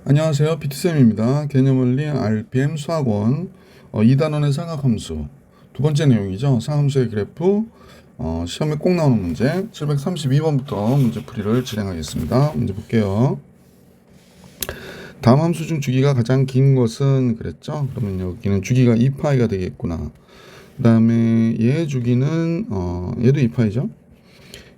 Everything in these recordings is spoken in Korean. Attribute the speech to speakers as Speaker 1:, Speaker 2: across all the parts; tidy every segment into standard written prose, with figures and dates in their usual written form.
Speaker 1: 안녕하세요. PT쌤입니다. 개념원리 RPM 수학원 2단원의 삼각함수 두 번째 내용이죠. 상함수의 그래프 시험에 꼭 나오는 문제 732번부터 문제풀이를 진행하겠습니다. 문제 볼게요. 다음 함수 중 주기가 가장 긴 것은 그랬죠. 그러면 여기는 주기가 2파이가 되겠구나. 그 다음에 얘의 주기는 얘도 2파이죠.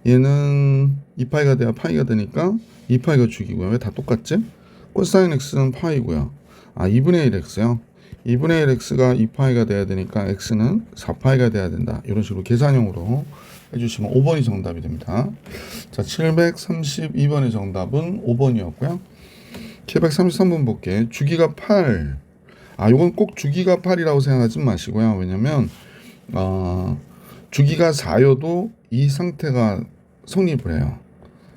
Speaker 1: 얘는 2파이가 돼야 파이가 되니까 2파이가 주기고요. 왜 다 똑같지? 코사인 x는 파이고요. 2분의 1x요. 2분의 1x가 2파이가 돼야 되니까 x는 4파이가 돼야 된다. 이런 식으로 계산형으로 해주시면 5번이 정답이 됩니다. 자, 732번의 정답은 5번이었고요. 733번 볼게. 주기가 8. 요건 꼭 주기가 8이라고 생각하지 마시고요. 왜냐면 주기가 4여도 이 상태가 성립을 해요.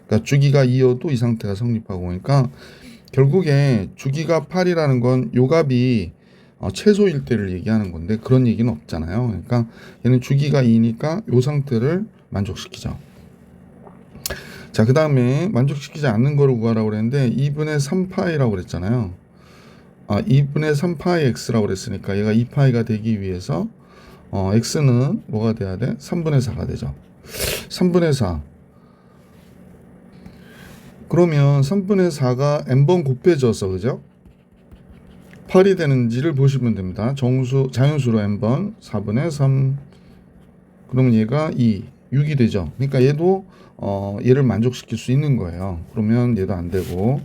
Speaker 1: 그러니까 주기가 2여도 이 상태가 성립하고 그러니까 결국에 주기가 8이라는 건 요 값이 최소일 때를 얘기하는 건데 그런 얘기는 없잖아요. 그러니까 얘는 주기가 2니까 요 상태를 만족시키죠. 자, 그 다음에 만족시키지 않는 거를 구하라고 그랬는데 2분의 3파이라고 그랬잖아요. 2분의 3파이 x라고 그랬으니까 얘가 2파이가 되기 위해서 x는 뭐가 돼야 돼? 3분의 4가 되죠. 3분의 4. 그러면 3분의 4가 n번 곱해져서 그죠? 8이 되는지를 보시면 됩니다. 정수 자연수로 n번 4분의 3. 그러면 얘가 2, 6이 되죠. 그러니까 얘도 얘를 만족시킬 수 있는 거예요. 그러면 얘도 안 되고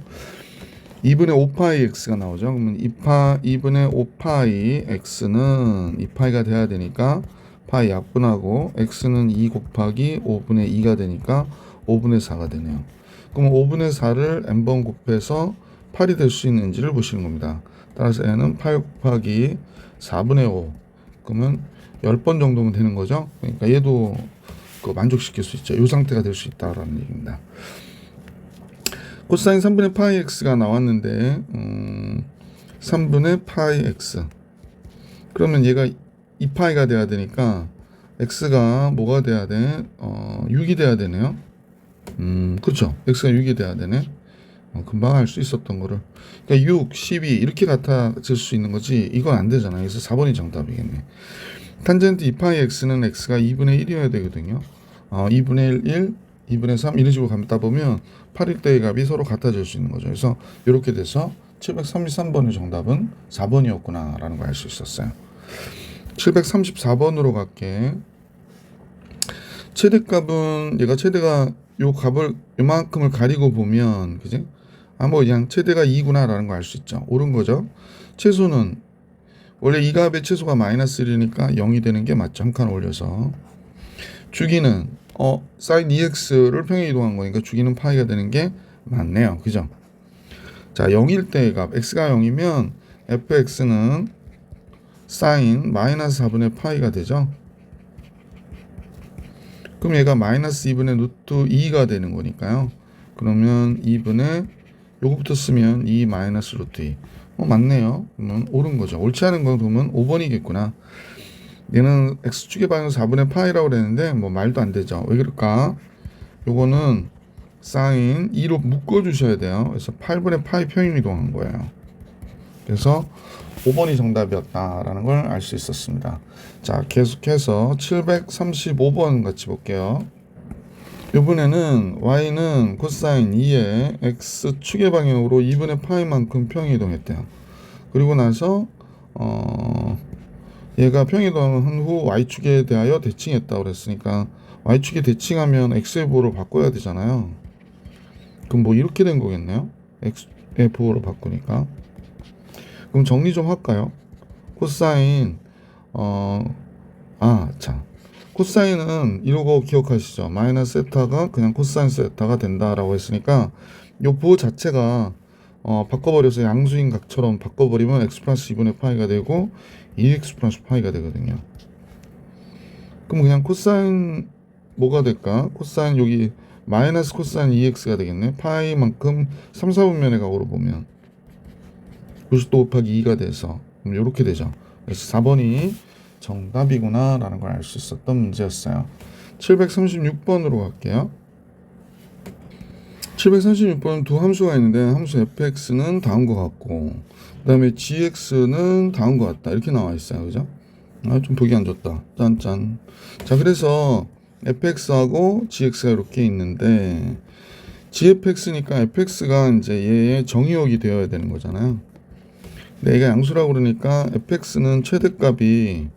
Speaker 1: 2분의 5파이 x가 나오죠. 그러면 2분의 5파이 x는 2파이가 돼야 되니까 파이 약분하고 x는 2 곱하기 5분의 2가 되니까 5분의 4가 되네요. 그럼 5분의 4를 n번 곱해서 8이 될 수 있는지를 보시는 겁니다. 따라서 n은 8 곱하기 4분의 5. 그러면 10번 정도면 되는 거죠. 그러니까 얘도 만족시킬 수 있죠. 이 상태가 될 수 있다라는 얘기입니다. 코사인 3분의 파이 x가 나왔는데 3분의 파이 x. 그러면 얘가 2파이가 돼야 되니까 x가 뭐가 돼야 돼? 6이 돼야 되네요. 그렇죠. x가 6이 돼야 되네. 금방 할 수 있었던 거를. 그러니까 6, 12 이렇게 같아질 수 있는 거지 이건 안 되잖아요. 그래서 4번이 정답이겠네. 탄젠트 2파이 x는 x가 2분의 1이어야 되거든요. 2분의 1, 2분의 3 이런 식으로 가다 보면 8일대의 값이 서로 같아질 수 있는 거죠. 그래서 이렇게 돼서 733번의 정답은 4번이었구나 라는 걸 알 수 있었어요. 734번으로 갈게. 최대값은 얘가 최대가 요 값을 요만큼을 가리고 보면 그지? 뭐 그냥 최대가 2구나 라는 걸 알 수 있죠. 옳은 거죠. 최소는 원래 이 값의 최소가 마이너스 1이니까 0이 되는 게 맞죠. 한 칸 올려서. 주기는 sin 2x를 평행 이동한 거니까 주기는 파이가 되는 게 맞네요. 그죠? 자, 0일 때의 값 x가 0이면 fx는 sin 마이너스 4분의 파이가 되죠. 그럼 얘가 마이너스 2분의 루트 2가 되는 거니까요. 그러면 2분의 요거부터 쓰면 2 마이너스 루트 2. 맞네요. 그러면 옳은 거죠. 옳지 않은 건 그러면 5번이겠구나. 얘는 x축의 방향 4분의 파이라고 그랬는데 말도 안 되죠. 왜 그럴까? 요거는 사인 2로 묶어 주셔야 돼요. 그래서 8분의 파이 평행 이동한 거예요. 그래서 5번이 정답이었다라는 걸 알 수 있었습니다. 자, 계속해서 735번 같이 볼게요. 이번에는 y는 코사인 2의 x축의 방향으로 2분의 파이만큼 평행 이동했대요. 그리고 나서 얘가 평이동한 후 y축에 대하여 대칭했다고 그랬으니까 y축에 대칭하면 x의 부호로 바꿔야 되잖아요. 그럼 이렇게 된 거겠네요. x의 부호로 바꾸니까. 그럼 정리 좀 할까요? 코사인 자, 코사인은 이러고 기억하시죠? 마이너스 세타가 그냥 코사인 세타가 된다라고 했으니까 이 부호 자체가 바꿔버려서 양수인 각처럼 바꿔버리면 x 플러스 2분의 파이가 되고 2x 플러스 파이가 되거든요. 그럼 그냥 코사인 뭐가 될까? 코사인 여기 마이너스 코사인 2x가 되겠네. 파이만큼 3, 4분면의 각으로 보면 90도 곱하기 2가 돼서 이렇게 되죠. 그래서 4번이 정답이구나 라는 걸 알 수 있었던 문제였어요. 736번으로 갈게요. 736번은 두 함수가 있는데 함수 fx는 다음과 같고 그 다음에 gx는 다음과 같다 이렇게 나와 있어요. 그죠? 아, 좀 보기 안 좋다. 짠짠. 자, 그래서 fx하고 gx가 이렇게 있는데 gfx니까 fx가 이제 얘의 정의역이 되어야 되는 거잖아요. 근데 얘가 양수라고 그러니까 fx는 최대값이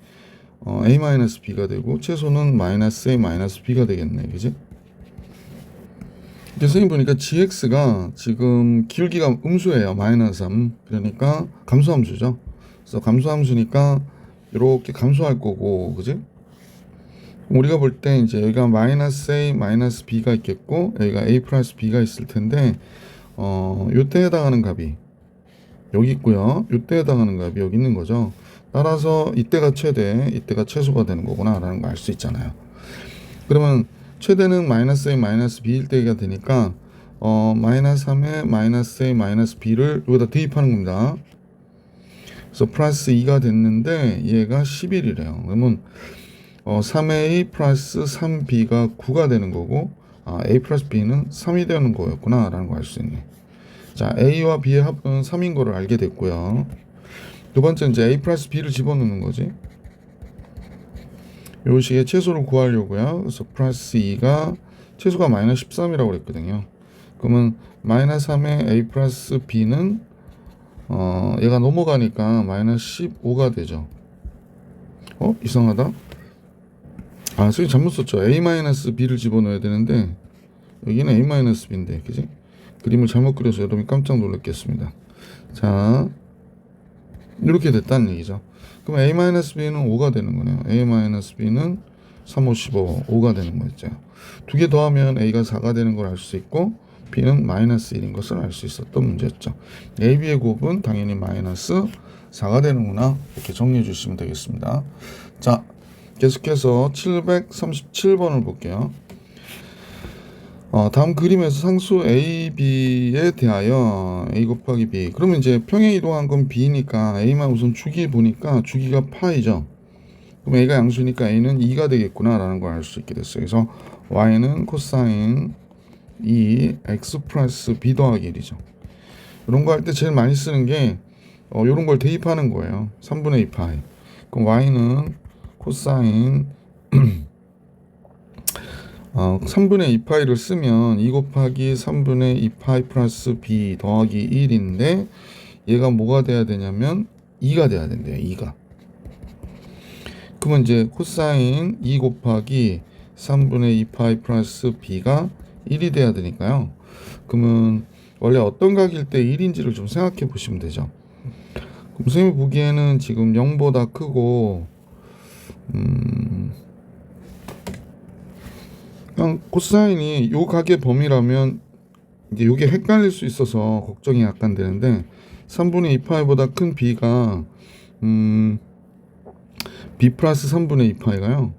Speaker 1: a-b가 되고 최소는 -a-b가 되겠네. 그지? 선생님 보니까 gx가 지금 기울기가 음수예요. -3. 그러니까 감소함수죠. 그래서 감소함수니까 이렇게 감소할 거고, 그지? 우리가 볼 때 이제 여기가 -a, -b가 있겠고 여기가 a 플러스 b가 있을 텐데 요때 해당하는 값이 여기 있고요. 요때 해당하는 값이 여기 있는 거죠. 따라서 이때가 최대, 이때가 최소가 되는 거구나 라는 걸 알 수 있잖아요. 그러면 최대는 -a, -b일 때가 되니까 -3에 -a, -b를 여기다 대입하는 겁니다. 그래서 플러스 2가 됐는데 얘가 11이래요. 그러면 3a 플러스 3b가 9가 되는 거고 a 플러스 b는 3이 되는 거였구나 라는 걸 알 수 있네. 자, a와 b의 합은 3인 거를 알게 됐고요. 두 번째 이제 a 플러스 b를 집어넣는 거지. 요 식의 최소를 구하려고요. 그래서 플러스 2가 최소가 -13이라고 그랬거든요. 그러면 -3의 a 플러스 b는 얘가 넘어가니까 -15가 되죠. 이상하다. 선생님 잘못 썼죠. a-b를 집어넣어야 되는데 여기는 a-b인데 그지? 그림을 잘못 그려서 여러분이 깜짝 놀랐겠습니다. 자, 이렇게 됐다는 얘기죠. 그럼 a-b는 5가 되는 거네요. a-b는 3, 5, 15, 5가 되는 거죠. 두 개 더하면 a가 4가 되는 걸 알 수 있고 b는 -1인 것을 알 수 있었던 문제였죠. a, b의 곱은 당연히 -4가 되는구나. 이렇게 정리해 주시면 되겠습니다. 자, 계속해서 737번을 볼게요. 다음 그림에서 상수 a, b에 대하여 a 곱하기 b. 그러면 이제 평행 이동한 건 b니까 a만 우선 주기 보니까 주기가 파이죠. 그럼 a가 양수니까 a는 2가 되겠구나 라는 걸 알 수 있게 됐어요. 그래서 y는 코사인 2 x 플러스 b 더하기 1이죠. 이런 거 할 때 제일 많이 쓰는 게 이런 걸 대입하는 거예요. 3분의 2 파이. 그럼 y는 코사인 3분의 2파이를 쓰면 2 곱하기 3분의 2파이 플러스 b 더하기 1인데 얘가 뭐가 돼야 되냐면 2가 돼야 된대요. 2가. 그러면 이제 코사인 2 곱하기 3분의 2파이 플러스 b가 1이 돼야 되니까요. 그러면 원래 어떤 각일 때 1인지를 좀 생각해 보시면 되죠. 그럼 선생님이 보기에는 지금 0보다 크고 그냥 코사인이 요 각의 범위라면 이제 요게 헷갈릴 수 있어서 걱정이 약간 되는데 3분의 2파이보다 큰 b가 b 플러스 3분의 2파이가요.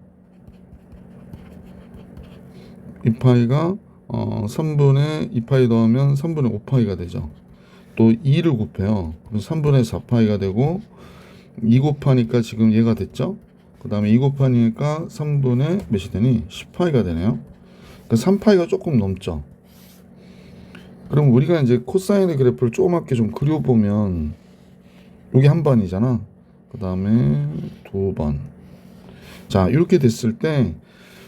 Speaker 1: 2파이가 3분의 2파이 더하면 3분의 5파이가 되죠. 또 2를 곱해요. 그럼 3분의 4파이가 되고 2 곱하니까 지금 얘가 됐죠. 그 다음에 2 곱하니까 3분의 몇이 되니? 10파이가 되네요. 그러니까 3파이가 조금 넘죠. 그럼 우리가 이제 코사인의 그래프를 조그맣게 좀 그려보면 여기 한 번이잖아. 그 다음에 두 번. 자, 이렇게 됐을 때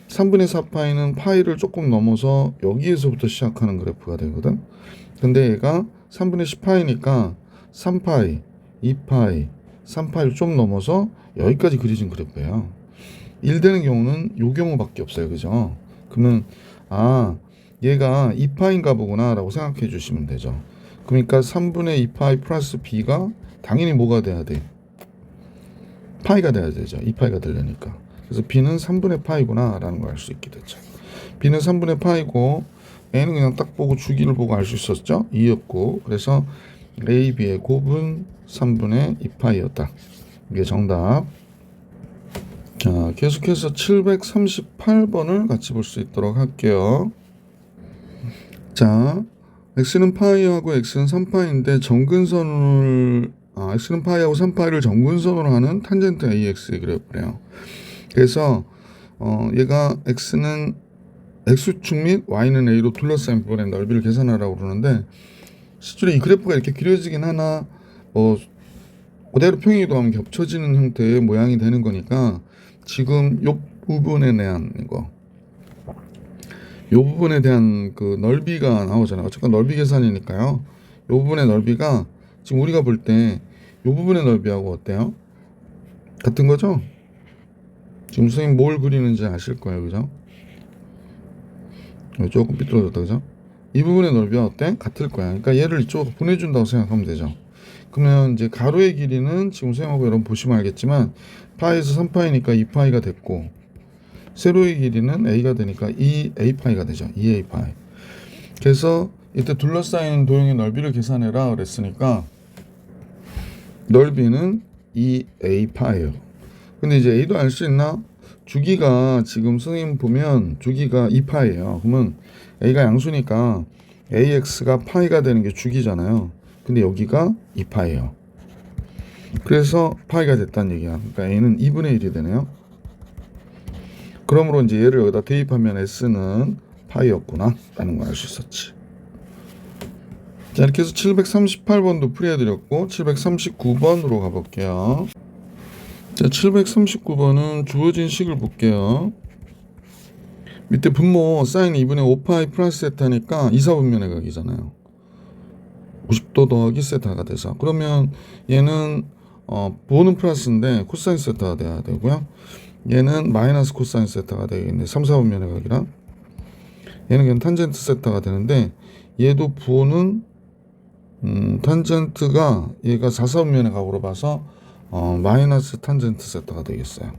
Speaker 1: 3분의 4파이는 파이를 조금 넘어서 여기에서부터 시작하는 그래프가 되거든. 근데 얘가 3분의 10파이니까 3파이, 2파이, 3파이를 좀 넘어서 여기까지 그려진 그래프예요. 1 되는 경우는 요 경우밖에 없어요. 그죠? 그러면 얘가 2파인가 보구나 라고 생각해 주시면 되죠. 그러니까 3분의 2파이 플러스 b가 당연히 뭐가 돼야 돼? 파이가 돼야 되죠. 2파이가 되려니까. 그래서 b는 3분의 파이구나 라는 걸 알 수 있게 됐죠. b는 3분의 파이고 a는 그냥 딱 보고 주기를 보고 알 수 있었죠. 2였고 그래서 a, b의 곱은 3분의 2파이였다. 이게 정답. 자, 계속해서 738번을 같이 볼 수 있도록 할게요. 자, x는 파이하고 x는 3파이인데 정근선을 x는 파이하고 3파이를 정근선으로 하는 탄젠트 ax의 그래프래요. 그래서 얘가 x는 x축 및 y는 a로 둘러싸인 부분의 넓이를 계산하라고 그러는데 실제로 이 그래프가 이렇게 그려지긴 하나 뭐 그대로 평행이동하면 겹쳐지는 형태의 모양이 되는 거니까 지금 요 부분에 대한 요 부분에 대한 그 넓이가 나오잖아요. 어쨌건 넓이 계산이니까요. 요 부분의 넓이가 지금 우리가 볼 때 요 부분의 넓이하고 어때요? 같은 거죠? 지금 선생님 뭘 그리는지 아실 거예요. 그죠? 조금 삐뚤어졌다. 그죠? 이 부분의 넓이가 어때? 같을 거야. 그러니까 얘를 이쪽으로 보내준다고 생각하면 되죠. 그러면 이제 가로의 길이는 지금 선생님하고 여러분 보시면 알겠지만 파이에서 3파이니까 2파이가 됐고 세로의 길이는 a가 되니까 2a파이가 되죠. 2a파이. 그래서 이때 둘러싸인 도형의 넓이를 계산해라 그랬으니까 넓이는 2a파이예요. 근데 이제 a도 알 수 있나? 주기가 지금 선생님 보면 주기가 2파이예요. 그러면 a가 양수니까 ax가 파이가 되는 게 주기잖아요. 근데 여기가 2파이예요. 그래서 파이가 됐다는 얘기야. 그러니까 a는 2분의 1이 되네요. 그러므로 이제 얘를 여기다 대입하면 s는 파이였구나 라는 걸 알 수 있었지. 자, 이렇게 해서 738번도 풀이해드렸고 739번으로 가볼게요. 자, 739번은 주어진 식을 볼게요. 밑에 분모 사인 2분의 5파이 플러스 세타니까 2사분면의 각이잖아요. 50도 더하기 세타가 돼서 그러면 얘는 부호는 플러스인데 코사인 세타가 돼야 되고요. 얘는 마이너스 코사인 세타가 되겠네. 3, 4분면의 각이라 얘는 그냥 탄젠트 세타가 되는데 얘도 부호는 탄젠트가 얘가 4, 4분면의 각으로 봐서 마이너스 탄젠트 세타가 되겠어요.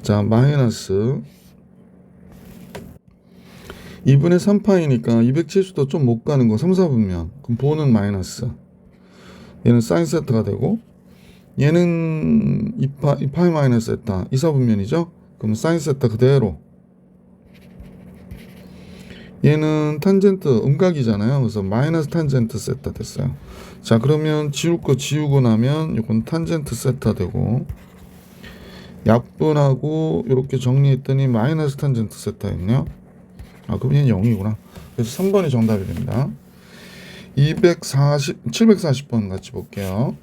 Speaker 1: 자, 마이너스 2분의 3파이니까 270도 좀 못 가는 거 3, 4분면. 그럼 부호는 마이너스. 얘는 사인 세타가 되고 얘는 2파이 마이너스 세타 2, 4분면이죠. 그럼 사인 세타 그대로. 얘는 탄젠트 음각이잖아요. 그래서 마이너스 탄젠트 세타 됐어요. 자, 그러면 지울 거 지우고 나면 이건 탄젠트 세타 되고 약분하고 이렇게 정리했더니 마이너스 탄젠트 세타였네요. 아, 그럼 얘는 0이구나. 그래서 3번이 정답이 됩니다. 740번 같이 볼게요.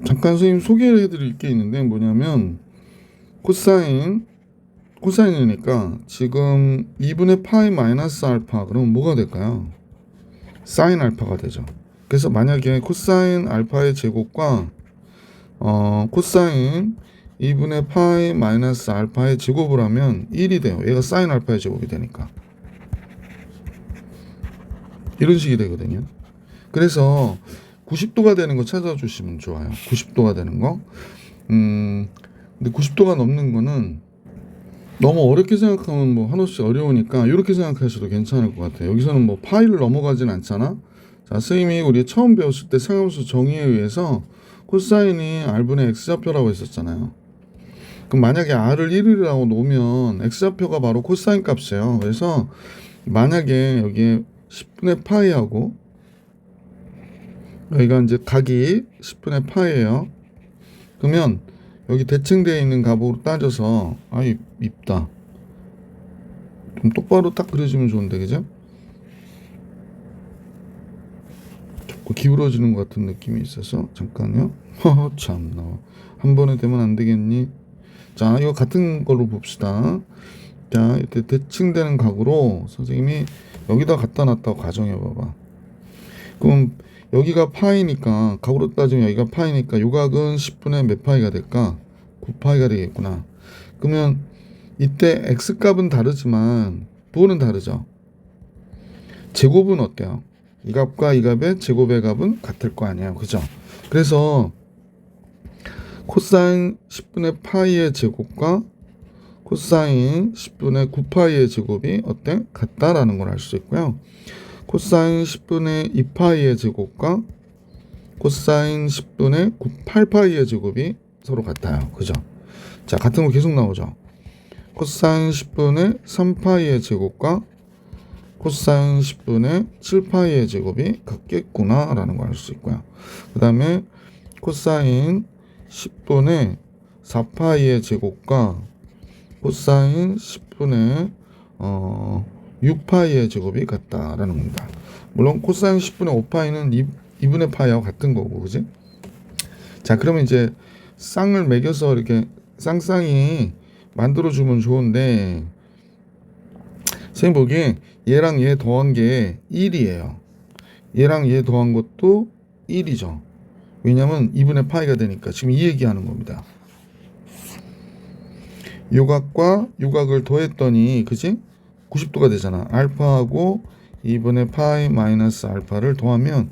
Speaker 1: 잠깐 선생님 소개를 해드릴 게 있는데 뭐냐면 코사인이니까 지금 2분의 파이 마이너스 알파 그러면 뭐가 될까요? 사인 알파가 되죠. 그래서 만약에 코사인 알파의 제곱과 코사인 2분의 파이 마이너스 알파의 제곱을 하면 1이 돼요. 얘가 사인 알파의 제곱이 되니까 이런 식이 되거든요. 그래서 90도가 되는 거 찾아주시면 좋아요. 90도가 되는 거. 근데 90도가 넘는 거는 너무 어렵게 생각하면 뭐 한없이 어려우니까 이렇게 생각하셔도 괜찮을 것 같아요. 여기서는 뭐 파이를 넘어가진 않잖아. 자, 선생님이 우리 처음 배웠을 때 상함수 정의에 의해서 코사인이 r분의 x좌표라고 했었잖아요. 그럼 만약에 r을 1이라고 놓으면 x좌표가 바로 코사인 값이에요. 그래서 만약에 여기에 10분의 파이하고 여기가 이제 각이 10분의 파이예요. 그러면 여기 대칭되어 있는 값으로 따져서 밉다. 좀 똑바로 딱 그려주면 좋은데 그죠? 자꾸 기울어지는 것 같은 느낌이 있어서 잠깐요. 참나 한 번에 되면 안 되겠니? 자, 이거 같은 걸로 봅시다. 자, 이때 대칭되는 각으로 선생님이 여기다 갖다 놨다고 가정해 봐봐. 그럼 여기가 파이니까 각으로 따지면 여기가 파이니까 요 각은 10분의 몇 파이가 될까? 9파이가 되겠구나. 그러면 이때 x값은 다르지만 부호는 다르죠. 제곱은 어때요? 이 값과 이 값의 제곱의 값은 같을 거 아니에요. 그죠? 그래서 코사인 10분의 파이의 제곱과 코사인 10분의 9파이의 제곱이 어때? 같다라는 걸 알 수 있고요. 코사인 10분의 2파이의 제곱과 코사인 10분의 8파이의 제곱이 서로 같아요. 그죠? 자, 같은 거 계속 나오죠. 코사인 10분의 3파이의 제곱과 코사인 10분의 7파이의 제곱이 같겠구나 라는 걸 알 수 있고요. 그 다음에 코사인 10분의 4파이의 제곱과 코사인 10분의 6파이의 제곱이 같다라는 겁니다. 물론 코사인 10분의 5파이는 2분의 파이하고 같은 거고, 그지? 자, 그러면 이제 쌍을 매겨서 이렇게 쌍쌍이 만들어주면 좋은데, 선생님 보기에 얘랑 얘 더한 게 1이에요. 얘랑 얘 더한 것도 1이죠. 왜냐면 2분의 파이가 되니까. 지금 이 얘기하는 겁니다. 요각과 요각을 더했더니, 그지? 90도가 되잖아. 알파하고 2분의 파이 마이너스 알파를 더하면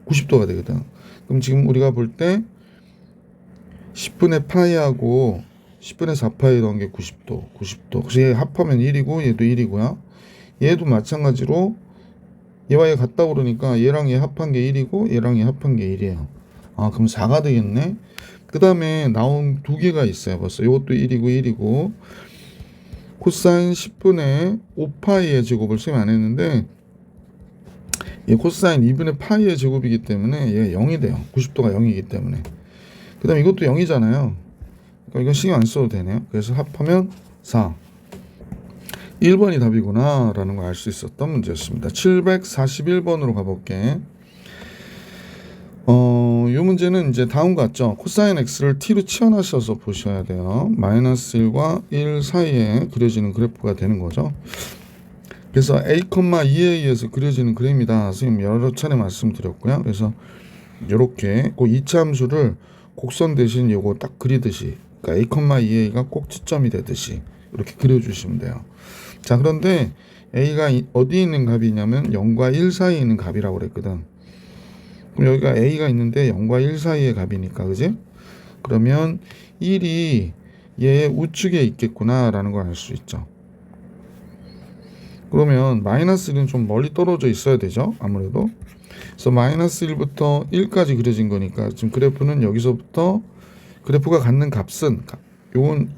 Speaker 1: 90도가 되거든. 그럼 지금 우리가 볼 때 10분의 파이하고 10분의 4파이 더한 게 90도. 그래서 얘 합하면 1이고 얘도 1이고요. 얘도 마찬가지로 얘와 얘 같다 그러니까 얘랑 얘 합한 게 1이고 얘랑 얘 합한 게 1이에요. 아, 그럼 4가 되겠네. 그 다음에 나온 두 개가 있어요. 벌써 이것도 1이고 1이고 코사인 10분의 5파이의 제곱을 수행 안 했는데 얘 코사인 2분의 파이의 제곱이기 때문에 얘가 0이 돼요. 90도가 0이기 때문에. 그 다음에 이것도 0이잖아요. 그러니까 이건 신경 안 써도 되네요. 그래서 합하면 4. 1번이 답이구나 라는 걸 알 수 있었던 문제였습니다. 741번으로 가볼게. 이 문제는 이제 다음과 같죠. 코사인 x를 t로 치환하셔서 보셔야 돼요. 마이너스 1과 1 사이에 그려지는 그래프가 되는 거죠. 그래서 a, 2에 의해서 그려지는 그림이다. 선생님 여러 차례 말씀드렸고요. 그래서 이렇게 그 이차 함수를 곡선 대신 요거 딱 그리듯이, 그러니까 a, 2a가 꼭 지점이 되듯이 이렇게 그려주시면 돼요. 자, 그런데 a가 어디에 있는 값이냐면 0과 1 사이에 있는 값이라고 그랬거든. 그럼 여기가 a가 있는데 0과 1 사이의 값이니까, 그지? 그러면 1이 얘 우측에 있겠구나 라는 걸 알 수 있죠. 그러면 마이너스 1은 좀 멀리 떨어져 있어야 되죠, 아무래도. 그래서 마이너스 1부터 1까지 그려진 거니까 지금 그래프는 여기서부터 그래프가 갖는 값은, 요건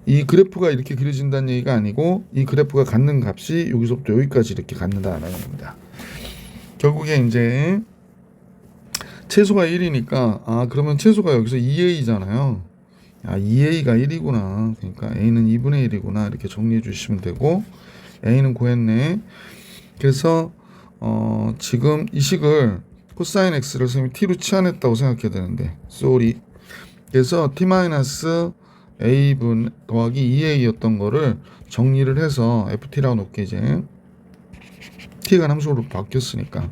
Speaker 1: 이 그래프가 이렇게 그려진다는 얘기가 아니고 이 그래프가 갖는 값이 여기서부터 여기까지 이렇게 갖는다는 겁니다. 결국에 이제 최소가 1이니까, 아, 그러면 최소가 여기서 2a잖아요. 아, 2a가 1이구나. 그러니까 a는 2분의 1이구나. 이렇게 정리해 주시면 되고, a는 구했네. 그래서 지금 이 식을 코사인 x를 선생님이 t로 치환했다고 생각해야 되는데, 쏘리. 그래서 t-a분 더하기 2a였던 거를 정리를 해서 ft라고 놓게, 이제 t가 함수로 바뀌었으니까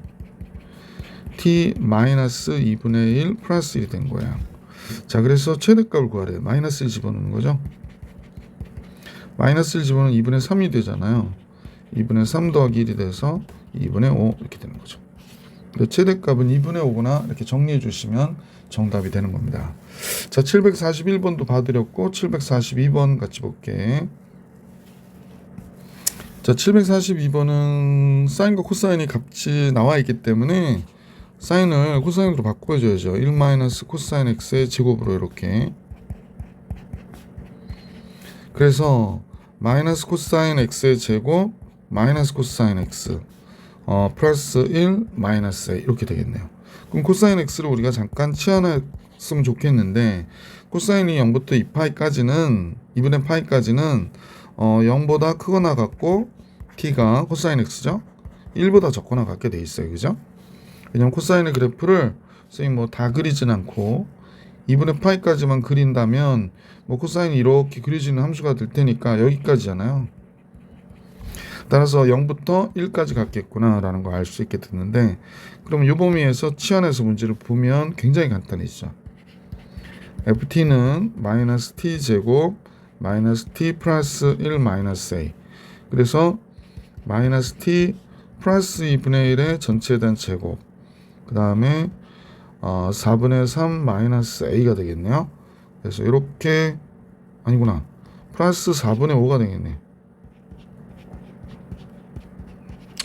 Speaker 1: t-2분의 1 플러스 1이 된 거야. 자, 그래서 최대값을 구하래요. 마이너스 1 집어넣는 거죠. 마이너스 1 집어넣으면 2분의 3이 되잖아요. 2분의 3 더하기 1이 돼서 2분의 5 이렇게 되는 거죠. 최대값은 2분의 5구나 이렇게 정리해 주시면 정답이 되는 겁니다. 자, 741번도 봐드렸고 742번 같이 볼게. 자, 742번은 사인과 코사인이 같이 나와 있기 때문에 사인을 코사인으로 바꿔줘야죠. 1 마이너스 코사인 x의 제곱으로 이렇게. 그래서 마이너스 코사인 x의 제곱 마이너스 코사인 x 플러스 1 마이너스 a 이렇게 되겠네요. 그럼 코사인 x를 우리가 잠깐 치환했으면 좋겠는데, 코사인이 0부터 2파이까지는 2분의 파이까지는 0보다 크거나 같고 t가 코사인 x죠. 1보다 적거나 같게 돼 있어요. 그죠? 왜냐면 코사인의 그래프를 선생님 뭐 다 그리진 않고 2분의 파이까지만 그린다면 뭐 코사인이 이렇게 그려지는 함수가 될 테니까 여기까지잖아요. 따라서 0부터 1까지 갔겠구나 라는 걸 알 수 있게 됐는데, 그럼 이 범위에서 치환해서 문제를 보면 굉장히 간단해지죠. ft는 마이너스 t 제곱 마이너스 t 플러스 1 마이너스 a, 그래서 마이너스 t 플러스 2분의 1의 전체에 대한 제곱, 그 다음에 4분의 3 마이너스 a가 되겠네요. 그래서 이렇게, 아니구나, 플러스 4분의 5가 되겠네.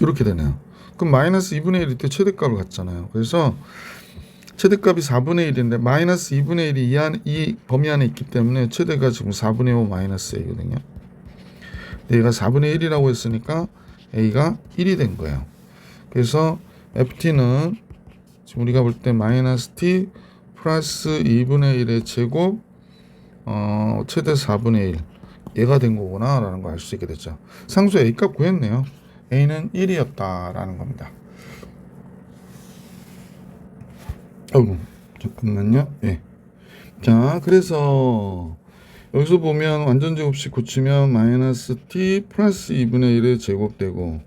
Speaker 1: 이렇게 되네요. 그럼 마이너스 2분의 1이 때 최대값을 갖잖아요. 그래서 최대값이 4분의 1인데 마이너스 2분의 1이 이 범위 안에 있기 때문에 최대가 지금 4분의 5 마이너스 a거든요. 얘가 4분의 1이라고 했으니까 a가 1이 된 거예요. 그래서 ft는 지금 우리가 볼 때 마이너스 t 플러스 2분의 1의 제곱 최대 4분의 1 얘가 된 거구나 라는 걸 알 수 있게 됐죠. 상수 A값 구했네요. A는 1이었다 라는 겁니다. 어이구, 잠깐만요. 예. 자, 그래서 여기서 보면 완전 제곱식 고치면 마이너스 t 플러스 2분의 1의 제곱되고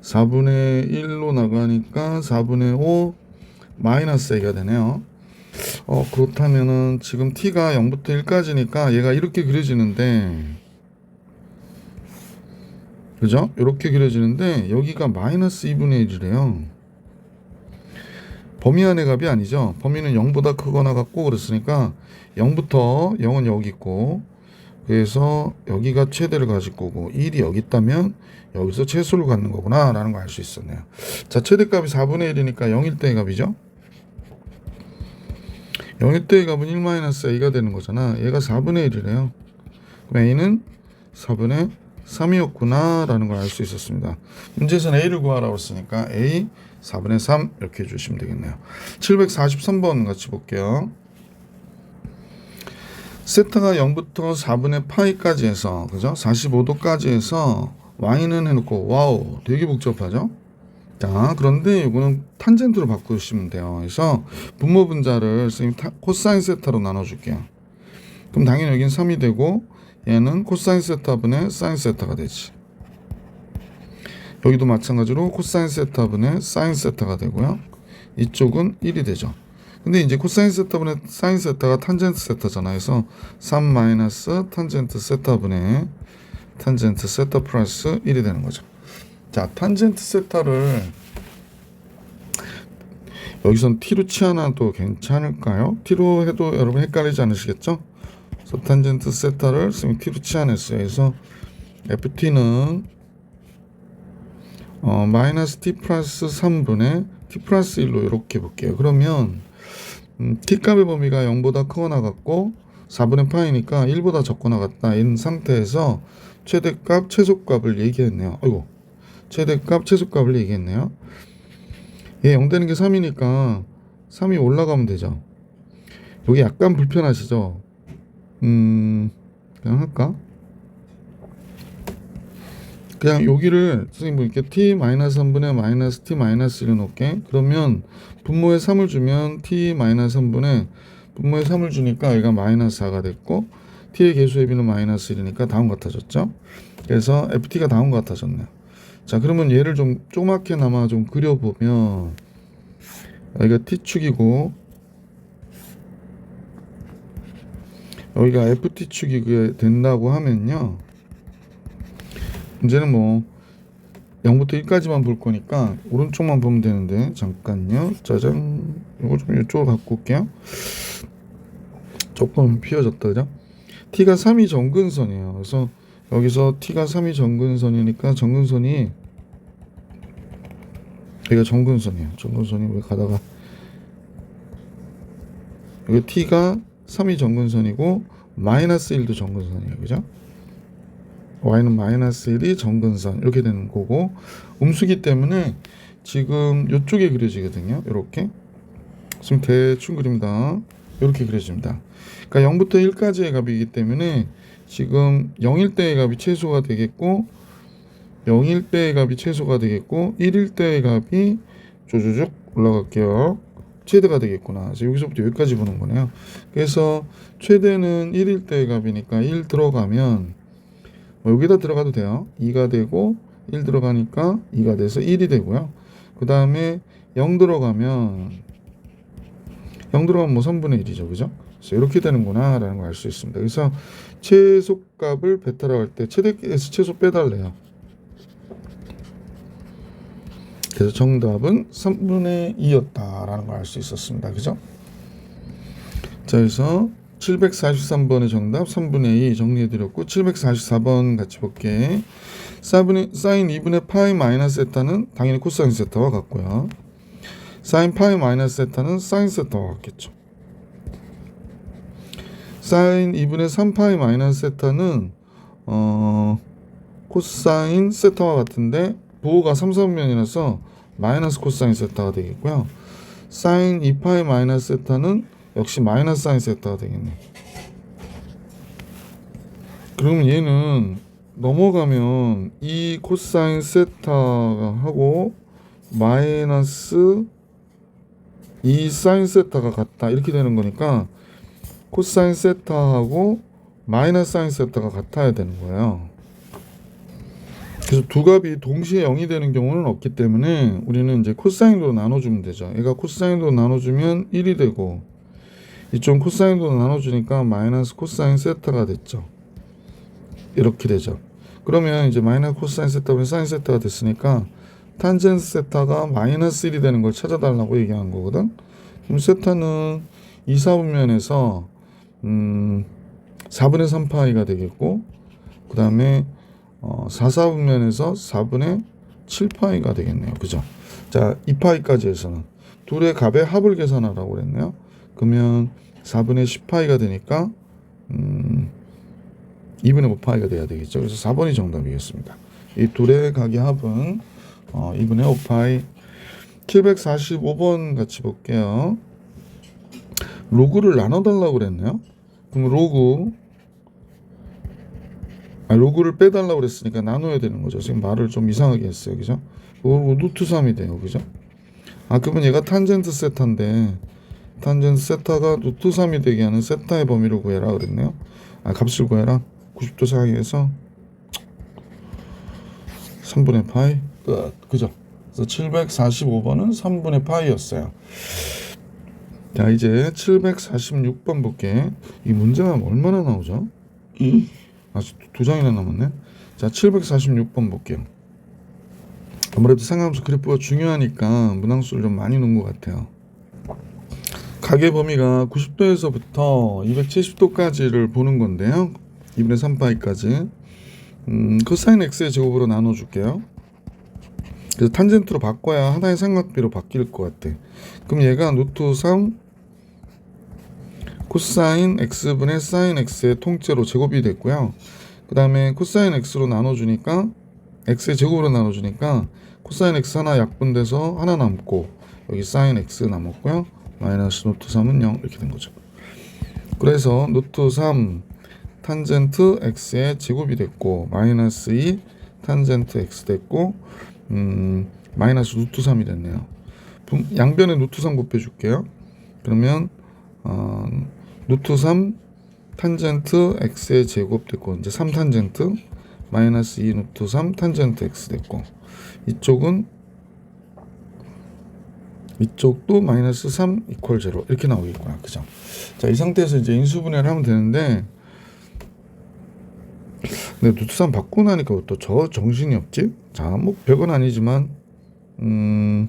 Speaker 1: 4분의 1로 나가니까 4분의 5 마이너스 a가 되네요. 그렇다면은 지금 t가 0부터 1까지니까 얘가 이렇게 그려지는데, 그죠? 이렇게 그려지는데 여기가 마이너스 2분의 1이래요. 범위 안의 값이 아니죠. 범위는 0보다 크거나 같고 그랬으니까 0부터 0은 여기 있고, 그래서 여기가 최대를 가질 거고 1이 여기 있다면 여기서 최소를 갖는 거구나 라는 걸 알 수 있었네요. 자, 최대값이 4분의 1이니까 0일 때의 값이죠. 0일 때의 값은 1-a가 되는 거잖아. 얘가 4분의 1이래요. 그럼 a는 4분의 3이었구나 라는 걸 알 수 있었습니다. 문제에서는 a를 구하라고 했으니까 a 4분의 3 이렇게 해주시면 되겠네요. 743번 같이 볼게요. 세타가 0부터 4분의 파이까지 해서, 그죠? 45도까지 해서 y는 해놓고, 와우, 되게 복잡하죠? 자, 그런데 이거는 탄젠트로 바꾸시면 돼요. 그래서 분모 분자를 선생님 코사인 세타로 나눠줄게요. 그럼 당연히 여긴 3이 되고 얘는 코사인 세타분의 사인 세타가 되지. 여기도 마찬가지로 코사인 세타분의 사인 세타가 되고요. 이쪽은 1이 되죠. 근데 이제 코사인 세타분의 사인 세타가 탄젠트 세타잖아. 그래서 3 마이너스 탄젠트 세타분의 탄젠트 세타 플러스 1이 되는 거죠. 자, 탄젠트 세타를 여기선 t로 치환해도 괜찮을까요? t로 해도 여러분 헷갈리지 않으시겠죠? 그래서 탄젠트 세타를 t로 치환했어요. 그래서 ft는 마이너스 t 플러스 3분의 t 플러스 1로 이렇게 볼게요. 그러면 t값의 범위가 0보다 크거나 같고 4분의 파이니까 1보다 적거나 같다. 이런 상태에서 최대값, 최소값을 얘기했네요. 아이고, 최대값, 최소값을 얘기했네요. 얘 0 되는 게 3이니까 3이 올라가면 되죠. 여기 약간 불편하시죠? 그냥 할까? 그냥 여기를 선생님 뭐 이렇게 t-3분의 마이너스 t-1을 놓게. 그러면 분모에 3을 주면 t-3분의 분모에 3을 주니까 얘가 마이너스 4가 됐고 t의 개수의 비는 마이너스 1이니까 다음 같아졌죠. 그래서 ft가 다음 같아졌네요. 자, 그러면 얘를 좀 조그맣게나마 좀 그려보면 여기가 t축이고 여기가 ft축이 된다고 하면요. 이제는 뭐 0부터 1까지만 볼 거니까 오른쪽만 보면 되는데 잠깐요. 짜잔. 이거 좀 이쪽으로 갖고 올게요. 조금 피어졌다, 그죠? t가 3이 정근선이에요. 그래서 여기서 t가 3이 정근선이니까 정근선이 여기가 정근선이에요. 정근선이 왜 가다가 여기 t가 3이 정근선이고 마이너스 1도 정근선이에요. 그죠? y는 마이너스 1이 정근선 이렇게 되는 거고 음수기 때문에 지금 이쪽에 그려지거든요. 이렇게 지금 대충 그립니다. 이렇게 그려집니다. 그러니까 0부터 1까지의 값이기 때문에 지금 0일 때의 값이 최소가 되겠고 0일 때의 값이 최소가 되겠고 1일 때의 값이 쪼쪼쭉 올라갈게요. 최대가 되겠구나. 그래서 여기서부터 여기까지 보는 거네요. 그래서 최대는 1일 때의 값이니까 1 들어가면 여기다 들어가도 돼요. 2가 되고 1 들어가니까 2가 돼서 1이 되고요. 그 다음에 0 들어가면 뭐 3분의 1이죠. 그죠? 그래서 이렇게 되는구나 라는 걸 알 수 있습니다. 그래서 최소값을 베타라고 할 때 최대에서 최소 빼달래요. 그래서 정답은 3분의 2였다 라는 걸 알 수 있었습니다. 그죠? 자, 그래서 743번의 정답 3분의 2 정리해드렸고 744번 같이 볼게. 사인 2분의 파이 마이너스 세타는 당연히 코사인 세타와 같고요. 사인 파이 마이너스 세타는 사인 세타와 같겠죠. 사인 2분의 3파이 마이너스 세타는 코사인 세타와 같은데 부호가 3, 4분면이라서 마이너스 코사인 세타가 되겠고요. 사인 2파이 마이너스 세타는 역시 마이너스 사인 세타가 되겠네. 그러면 얘는 넘어가면 이 코사인 세타가 하고 마이너스 이 사인 세타가 같다 이렇게 되는 거니까 코사인 세타하고 마이너스 사인 세타가 같아야 되는 거예요. 그래서 두 값이 동시에 0이 되는 경우는 없기 때문에 우리는 이제 코사인으로 나눠주면 되죠. 얘가 코사인으로 나눠주면 1이 되고 이쪽 코사인으로 나눠주니까 마이너스 코사인 세타가 됐죠. 이렇게 되죠. 그러면 이제 마이너스 코사인 세타분의 사인 세타가 됐으니까 탄젠스 세타가 마이너스 1이 되는 걸 찾아달라고 얘기한 거거든. 그럼 세타는 2, 4분면에서 4분의 3파이가 되겠고 그 다음에 4, 4분면에서 4분의 7파이가 되겠네요. 그죠? 자, 2파이까지 해서는 둘의 값의 합을 계산하라고 그랬네요. 그러면 4분의 10파이가 되니까 2분의 5파이가 돼야 되겠죠. 그래서 4번이 정답이겠습니다. 이 둘의 각의 합은 2분의 5파이. 745번 같이 볼게요. 로그를 나눠달라고 그랬네요. 그럼 로그를 빼달라고 그랬으니까 나눠야 되는 거죠. 지금 말을 좀 이상하게 했어요. 그죠? 루트 3이 돼요. 그죠? 그러면 얘가 탄젠트 세타인데 탄젠트 세타가 루트 3이 되게 하는 세타의 범위를 구해라 그랬네요. 값을 구해라. 90도 상황에서 3분의 파이 끝. 그죠? 그래서 745번은 3분의 파이였어요. 자, 이제 746번 볼게. 이 문제가 얼마나 나오죠? 아직 두 장이나 남았네. 자, 746번 볼게요. 아무래도 상함수 그래프가 중요하니까 문항수를 좀 많이 놓은 것 같아요. 각의 범위가 90도에서부터 270도까지를 보는 건데요. 2분의 3파이까지. 코사인 x의 제곱으로 나눠줄게요. 그래서 탄젠트로 바꿔야 하나의 삼각비로 바뀔 것 같아. 그럼 얘가 루트 3 코사인 x분의 사인 x의 통째로 제곱이 됐고요. 그 다음에 코사인 x로 나눠주니까 x의 제곱으로 나눠주니까 코사인 x 하나 약분돼서 하나 남고 여기 사인 x 남았고요. 마이너스 루트 3은 0 이렇게 된 거죠. 그래서 루트 3 탄젠트 x의 제곱이 됐고 마이너스 2 탄젠트 x 됐고 마이너스 루트 3이 됐네요. 양변에 루트 3 곱해줄게요. 그러면 루트 3 탄젠트 x의 제곱 됐고 이제 3 탄젠트 마이너스 2 루트 3 탄젠트 x 됐고 이쪽도 마이너스 3 이퀄 0 이렇게 나오겠구나. 그죠? 자, 이 상태에서 이제 인수분해를 하면 되는데 근데 루트 3 받고 나니까 또 저 정신이 없지? 자, 뭐 별건 아니지만 그냥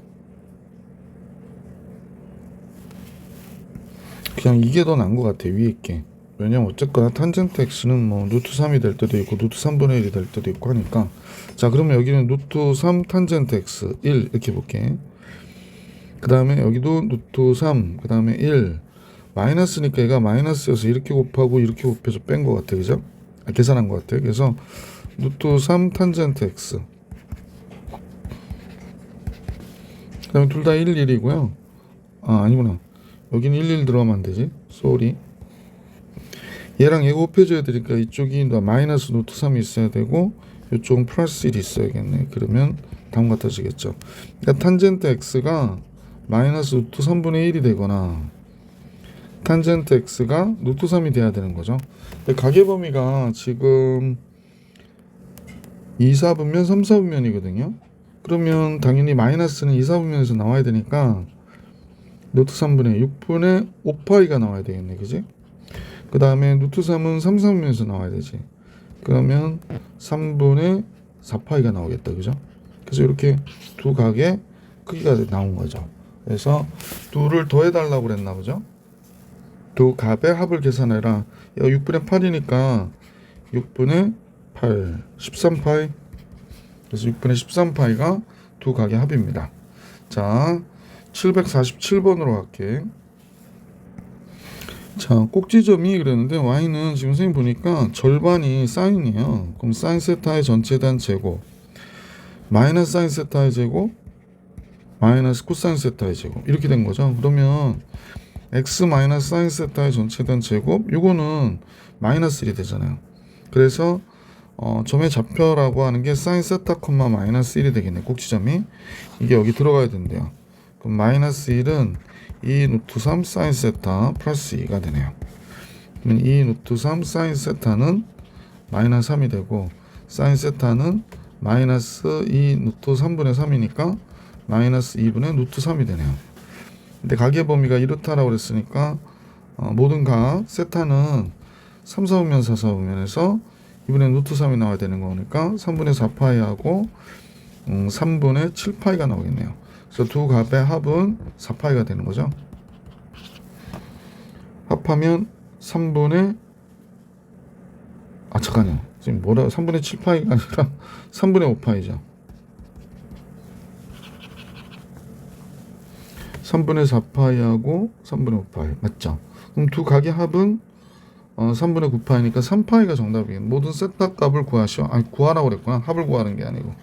Speaker 1: 이게 더 나은 것 같아. 위에 게. 왜냐면 어쨌거나 탄젠트 x는 뭐 루트 3이 될 때도 있고 루트 3분의 1이 될 때도 있고 하니까. 자, 그러면 여기는 루트 3 탄젠트 x 1 이렇게 볼게. 그 다음에 여기도 루트 3 그 다음에 1 마이너스니까 얘가 마이너스여서 이렇게 곱하고 이렇게 곱해서 뺀 것 같아. 그죠? 계산한 것 같아. 그래서 루트 3 탄젠트 x 그 다음에 둘 다 1, 1이고요. 아니구나. 여기는 1, 1 들어가면 안 되지. 쏘리. 얘랑 얘 곱해줘야 되니까 이쪽이 마이너스 루트 3이 있어야 되고 이쪽은 플러스 1이 있어야겠네. 그러면 다음 같아지겠죠. 그러니까 탄젠트 x가 마이너스 루트 3분의 1이 되거나 탄젠트 x가 루트 3이 돼야 되는 거죠. 근데 각의 범위가 지금 2, 4분면 3, 4분면이거든요. 그러면 당연히 마이너스는 2, 4분면에서 나와야 되니까 루트 3분의 6분의 5파이가 나와야 되겠네. 그지? 그 다음에 루트 3은 3, 4분면에서 나와야 되지. 그러면 3분의 4파이가 나오겠다. 그죠? 그래서 이렇게 두 각의 크기가 나온 거죠. 그래서 둘을 더해달라고 그랬나 보죠. 두 값의 합을 계산해라. 6분의 8이니까 6분의 8 13파이. 그래서 6분의 13파이가 두 각의 합입니다. 자, 747번으로 갈게. 자, 꼭지점이 그랬는데 y는 지금 선생님 보니까 절반이 사인이에요. 그럼 사인 세타의 전체에 대한 제곱 마이너스 사인 세타의 제곱 마이너스 코사인 세타의 제곱 이렇게 된 거죠. 그러면 x 마이너스 사인 세타의 전체에 대한 제곱 요거는 마이너스 1이 되잖아요. 그래서 점의 좌표라고 하는 게 사인 세타 콤마 마이너스 1이 되겠네. 꼭지점이 이게 여기 들어가야 된대요. 그럼 마이너스 1은 2 루트 3 사인 세타 플러스 2가 되네요. 그러면 2 루트 3 사인 세타는 마이너스 3이 되고 사인 세타는 마이너스 2 루트 3분의 3이니까 마이너스 2분의 루트 3이 되네요. 근데 각의 범위가 이렇다라고 그랬으니까 모든 각 세타는 3, 4분면 4, 4분면에서 2분의 루트 3이 나와야 되는 거니까 3분의 4파이하고 3분의 7파이가 나오겠네요. 그래서 두 값의 합은 4파이가 되는 거죠. 합하면 3분의 잠깐요. 지금 뭐라 3분의 7파이가 아니라 3분의 5파이죠. 3분의 4파이하고 3분의 5파이 맞죠? 그럼 두 각의 합은 3분의 9파이니까 3파이가 정답이겠네. 모든 세타 값을 구하시오. 구하라고 그랬구나. 합을 구하는 게 아니고.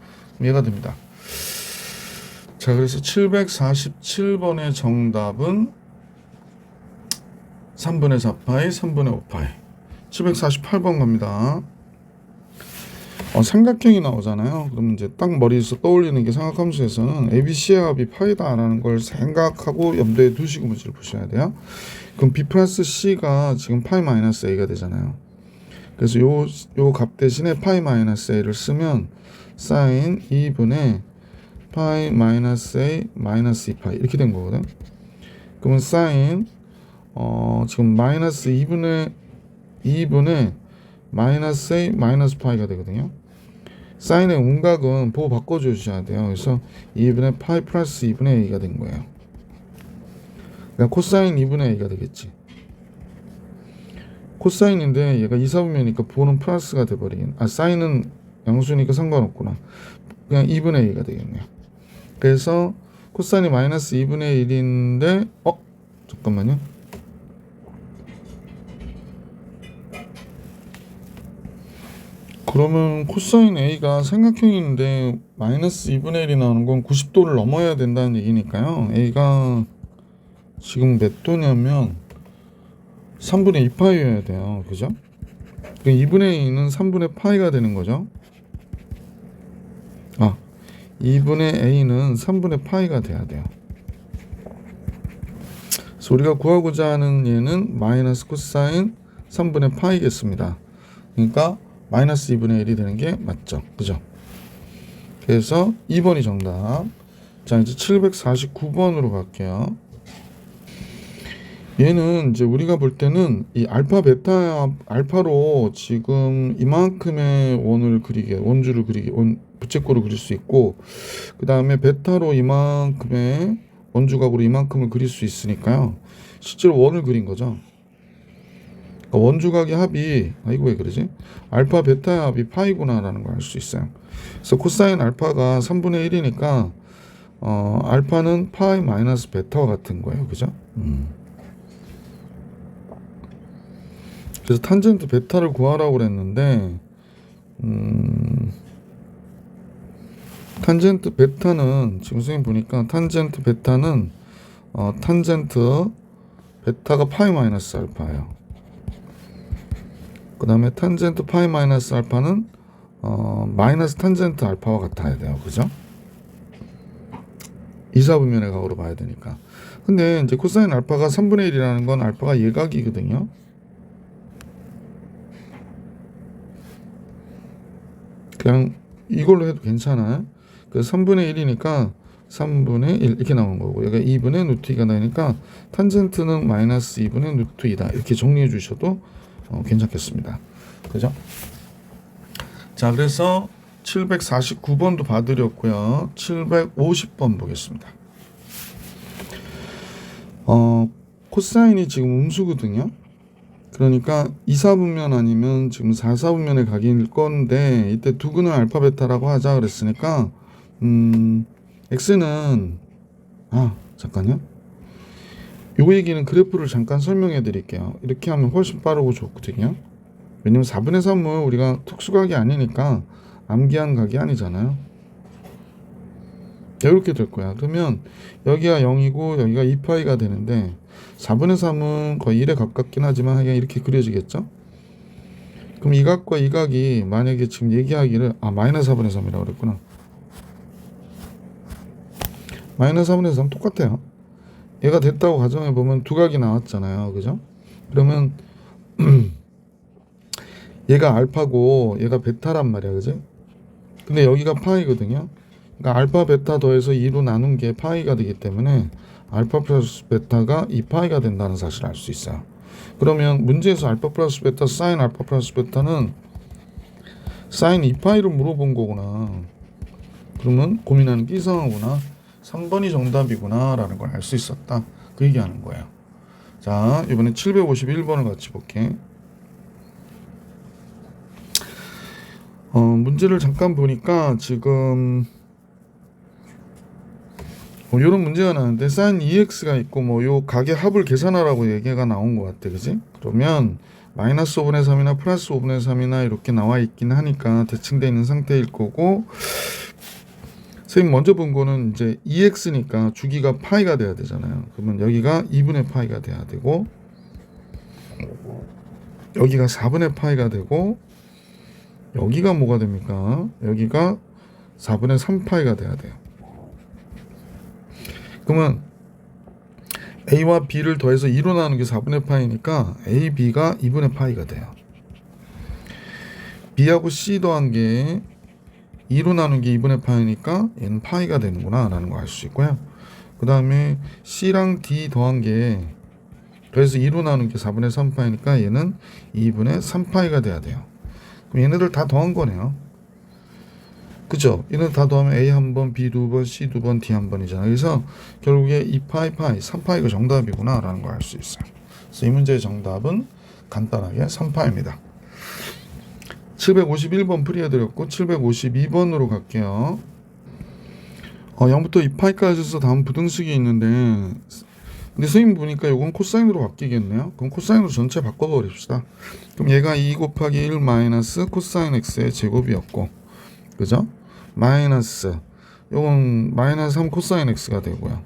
Speaker 1: 이해가 됩니다. 자, 그래서 747번의 정답은 3분의 4파이, 3분의 5파이. 748번 갑니다. 삼각형이 나오잖아요. 그러면 이제 딱 머리에서 떠올리는 게 삼각함수에서는 ABC의 합이 파이다라는 걸 생각하고 염두에 두시고 문제를 보셔야 돼요. 그럼 B 플러스 C가 지금 파이 마이너스 A가 되잖아요. 그래서 요 값 대신에 파이 마이너스 A를 쓰면 사인 2분의 파이 마이너스 A 마이너스 2파이 이렇게 된 거거든. 그러면 사인 지금 마이너스 2분의 마이너스 A 마이너스 파이가 되거든요. 사인의 운각은 보호 바꿔주셔야 돼요. 그래서 2분의 파이 플러스 2분의 A가 된 거예요. 그러니까 코사인 2분의 A가 되겠지. 코사인인데 얘가 2, 4분면이니까 보호는 플러스가 돼버리긴. 사인은 양수니까 상관없구나. 그냥 2분의 A가 되겠네요. 그래서 코사인이 마이너스 2분의 1인데 잠깐만요. 그러면 코사인 A가 삼각형인데 마이너스 2분의 1이 나오는 건 90도를 넘어야 된다는 얘기니까요. A가 지금 몇 도냐면 3분의 2파이여야 돼요. 그죠? 2분의 2는 3분의 파이가 되는 거죠. 2분의 A는 3분의 파이가 돼야 돼요. 그래서 우리가 구하고자 하는 얘는 마이너스 코사인 3분의 파이겠습니다. 그러니까 마이너스 2분의 1이 되는 게 맞죠. 그죠? 그래서 2번이 정답. 자, 이제 749번으로 갈게요. 얘는 이제 우리가 볼 때는 이 알파 베타 알파로 지금 이만큼의 원주를 그리게 부채꼴을 그릴 수 있고, 그 다음에 베타로 이만큼의 원주각으로 이만큼을 그릴 수 있으니까요. 실제로 원을 그린 거죠. 그러니까 원주각의 합이 이거 왜 그러지? 알파 베타의 합이 파이구나라는 걸 알 수 있어요. 그래서 코사인 알파가 3분의 1이니까 알파는 파이 마이너스 베타와 같은 거예요. 그죠? 그래서 탄젠트 베타를 구하라고 그랬는데 탄젠트 베타는 지금 선생님 보니까 탄젠트 베타는 탄젠트 베타가 파이 마이너스 알파예요. 그 다음에 탄젠트 파이 마이너스 알파는 마이너스 탄젠트 알파와 같아야 돼요. 그죠? 이사분면의 각으로 봐야 되니까. 근데 이제 코사인 알파가 3분의 1이라는 건 알파가 예각이거든요. 그냥 이걸로 해도 괜찮아요. 그래서 3분의 1이니까 3분의 1 이렇게 나오는 거고, 여기가 2분의 루트 2가 나오니까 탄젠트는 마이너스 2분의 루트 2다. 이렇게 정리해 주셔도 괜찮겠습니다. 그죠? 자, 그래서 749번도 봐드렸고요. 750번 보겠습니다. 코사인이 지금 음수거든요. 그러니까 2, 4분면 아니면 지금 4, 4분면의 각일 건데, 이때 두근을 알파 베타라고 하자 그랬으니까 x는 잠깐요. 요 얘기는 그래프를 잠깐 설명해 드릴게요. 이렇게 하면 훨씬 빠르고 좋거든요. 왜냐면 4분의 3은 우리가 특수각이 아니니까 암기한 각이 아니잖아요. 이렇게 될 거야. 그러면 여기가 0이고 여기가 2파이가 되는데 4분의 3은 거의 1에 가깝긴 하지만 그냥 이렇게 그려지겠죠. 그럼 이 각과 이 각이 만약에 지금 얘기하기를 마이너스 4분의 3이라고 그랬구나. 마이너스 4분의 3 똑같아요. 얘가 됐다고 가정해보면 두 각이 나왔잖아요. 그죠? 그러면 얘가 알파고 얘가 베타란 말이야. 그지? 근데 여기가 파이거든요. 그러니까 알파 베타 더해서 2로 나눈 게 파이가 되기 때문에 알파 플러스 베타가 2파이가 된다는 사실을 알 수 있어요. 그러면 문제에서 알파 플러스 베타 사인 알파 플러스 베타는 사인 2파이를 물어본 거구나. 그러면 고민하는 게 이상하구나. 3번이 정답이구나 라는 걸 알 수 있었다. 그 얘기하는 거예요. 자, 이번에 751번을 같이 볼게. 문제를 잠깐 보니까 지금 이런 문제가 나는데 sin 2x가 있고 뭐 요 각의 합을 계산하라고 얘기가 나온 것 같아. 그지? 그러면 마이너스 5분의 3이나 플러스 5분의 3이나 이렇게 나와 있긴 하니까 대칭되어 있는 상태일 거고, 선생님 먼저 본 거는 이제 2x니까 주기가 파이가 돼야 되잖아요. 그러면 여기가 2분의 파이가 돼야 되고, 여기가 4분의 파이가 되고, 여기가 뭐가 됩니까? 여기가 4분의 3파이가 돼야 돼요. 그러면 A와 B를 더해서 2로 나누는 게 4분의 파이니까 A, B가 2분의 파이가 돼요. B하고 C 더한 게 2로 나눈 게 2분의 파이니까 얘는 파이가 되는구나 라는 거 알 수 있고요. 그 다음에 C랑 D 더한 게 더해서 2로 나눈 게 4분의 3파이니까 얘는 2분의 3파이가 돼야 돼요. 그럼 얘네들 다 더한 거네요. 그죠? 얘네들 다 더하면 A 한 번, B 두 번, C 두 번, D 한 번이잖아요. 그래서 결국에 2파이, 파이, 3파이가 정답이구나 라는 걸 알 수 있어요. 그래서 이 문제의 정답은 간단하게 3파입니다. 751번 풀이해드렸고 752번으로 갈게요. 0부터 2파이까지 해서 다음 부등식이 있는데, 근데 선생님 보니까 이건 코사인으로 바뀌겠네요. 그럼 코사인으로 전체 바꿔버립시다. 그럼 얘가 2 곱하기 1 마이너스 코사인 x의 제곱이었고, 그죠? 마이너스 요건 마이너스 3 코사인 x가 되고요.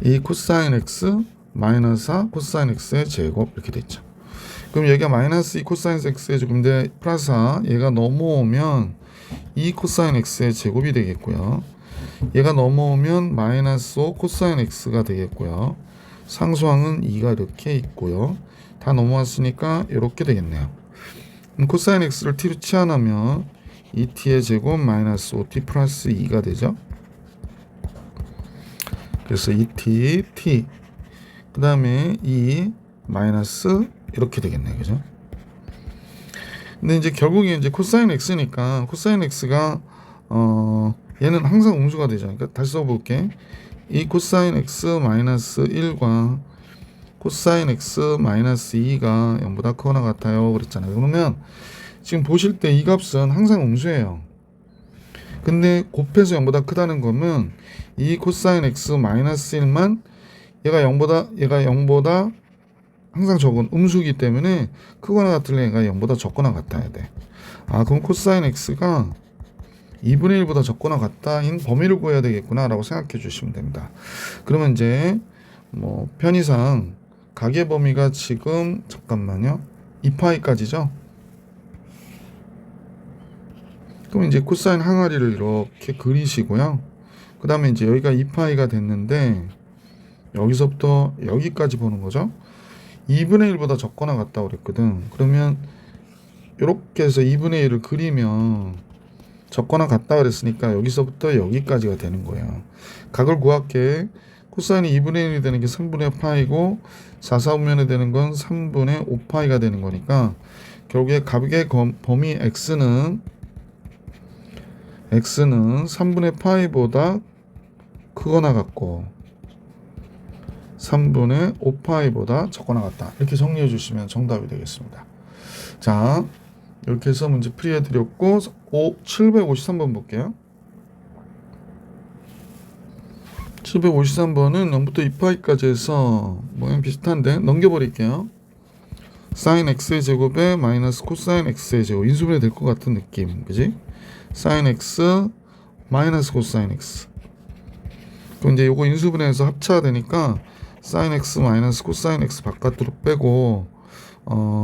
Speaker 1: 이 코사인 x 마이너스 4 코사인 x의 제곱 이렇게 됐죠. 그럼 여기가 마이너스 2 코사인 x의 제곱인데 플러스 4 얘가 넘어오면 2 코사인 x의 제곱이 되겠고요. 얘가 넘어오면 마이너스 5 코사인 x가 되겠고요. 상수항은 2가 이렇게 있고요. 다 넘어왔으니까 이렇게 되겠네요. 코사인 x를 t로 치환하면 2t의 제곱 마이너스 5t 플러스 2가 되죠. 그래서 2t, t 그 다음에 2 마이너스 이렇게 되겠네요. 그죠? 근데 이제 결국에 이제 코사인 x니까 코사인 x가 얘는 항상 음수가 되죠. 그러니까 다시 써볼게. 이 코사인 x 마이너스 1과 코사인 x 마이너스 2가 0보다 크거나 같아요. 그랬잖아요. 그러면 지금 보실 때 이 값은 항상 음수예요. 근데 곱해서 0보다 크다는 거면 이 코사인 x 마이너스 1만 얘가 0보다 항상 적은 음수이기 때문에 크거나 같을래 얘가 0보다 적거나 같아야 돼. 그럼 코사인 x가 2분의 1보다 적거나 같다인 범위를 구해야 되겠구나 라고 생각해 주시면 됩니다. 그러면 이제 뭐 편의상 각의 범위가 지금 잠깐만요 2파이까지죠. 그럼 이제 코사인 항아리를 이렇게 그리시고요. 그 다음에 이제 여기가 2파이가 됐는데 여기서부터 여기까지 보는 거죠. 2분의 1보다 적거나 같다고 그랬거든. 그러면 이렇게 해서 2분의 1을 그리면 적거나 같다 그랬으니까 여기서부터 여기까지가 되는 거예요. 각을 구할게. 코사인이 2분의 1이 되는 게 3분의 파이고 4, 4분면에 되는 건 3분의 5파이가 되는 거니까 결국에 각의 범위 x는 3분의 파이보다 크거나 같고 3분의 5파이보다 적거나 같다. 이렇게 정리해 주시면 정답이 되겠습니다. 자, 이렇게 해서 문제 풀이해 드렸고 753번 볼게요. 753번은 0부터 2파이까지 해서 모양 비슷한데 넘겨버릴게요. 사인 x의 제곱에 마이너스 코사인 x의 제곱 인수분해 될 것 같은 느낌, 그지? 사인 x 마이너스 코사인 x. 그럼 이제 요거 인수분해해서 합쳐야 되니까 사인 x 마이너스 코사인 x 바깥으로 빼고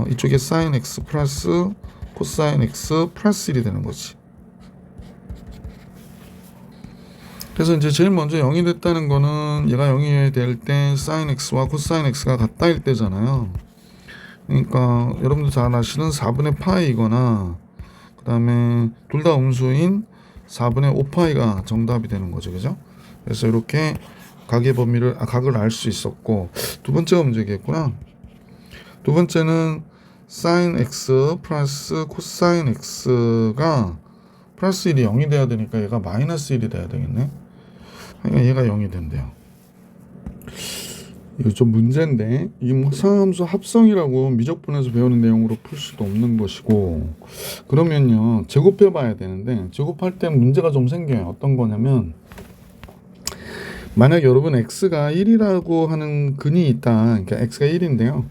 Speaker 1: 이쪽에 sin x 플러스 코사인 x 플러스 1이 되는 거지. 그래서 이제 제일 먼저 0이 됐다는 거는 얘가 0이 될 때 sin x와 코사인 x가 같다일 때잖아요. 그러니까 여러분들 잘 아시는 4분의 파이거나 그 다음에 둘 다 음수인 4분의 5파이가 정답이 되는 거죠. 그죠? 그래서 이렇게 각의 범위를 각을 알 수 있었고, 두 번째가 문제겠구나. 두 번째는 sin x 플러스 코사인 x가 플러스 1이 0이 돼야 되니까 얘가 마이너스 1이 돼야 되겠네. 그러니까 얘가 0이 된대요. 이거 좀 문제인데, 이게 뭐 상함수 합성이라고 미적분에서 배우는 내용으로 풀 수도 없는 것이고, 그러면요 제곱해 봐야 되는데, 제곱할 때 문제가 좀 생겨요. 어떤 거냐면, 만약 여러분 x가 1이라고 하는 근이 있다. 그러니까 x가 1인데요.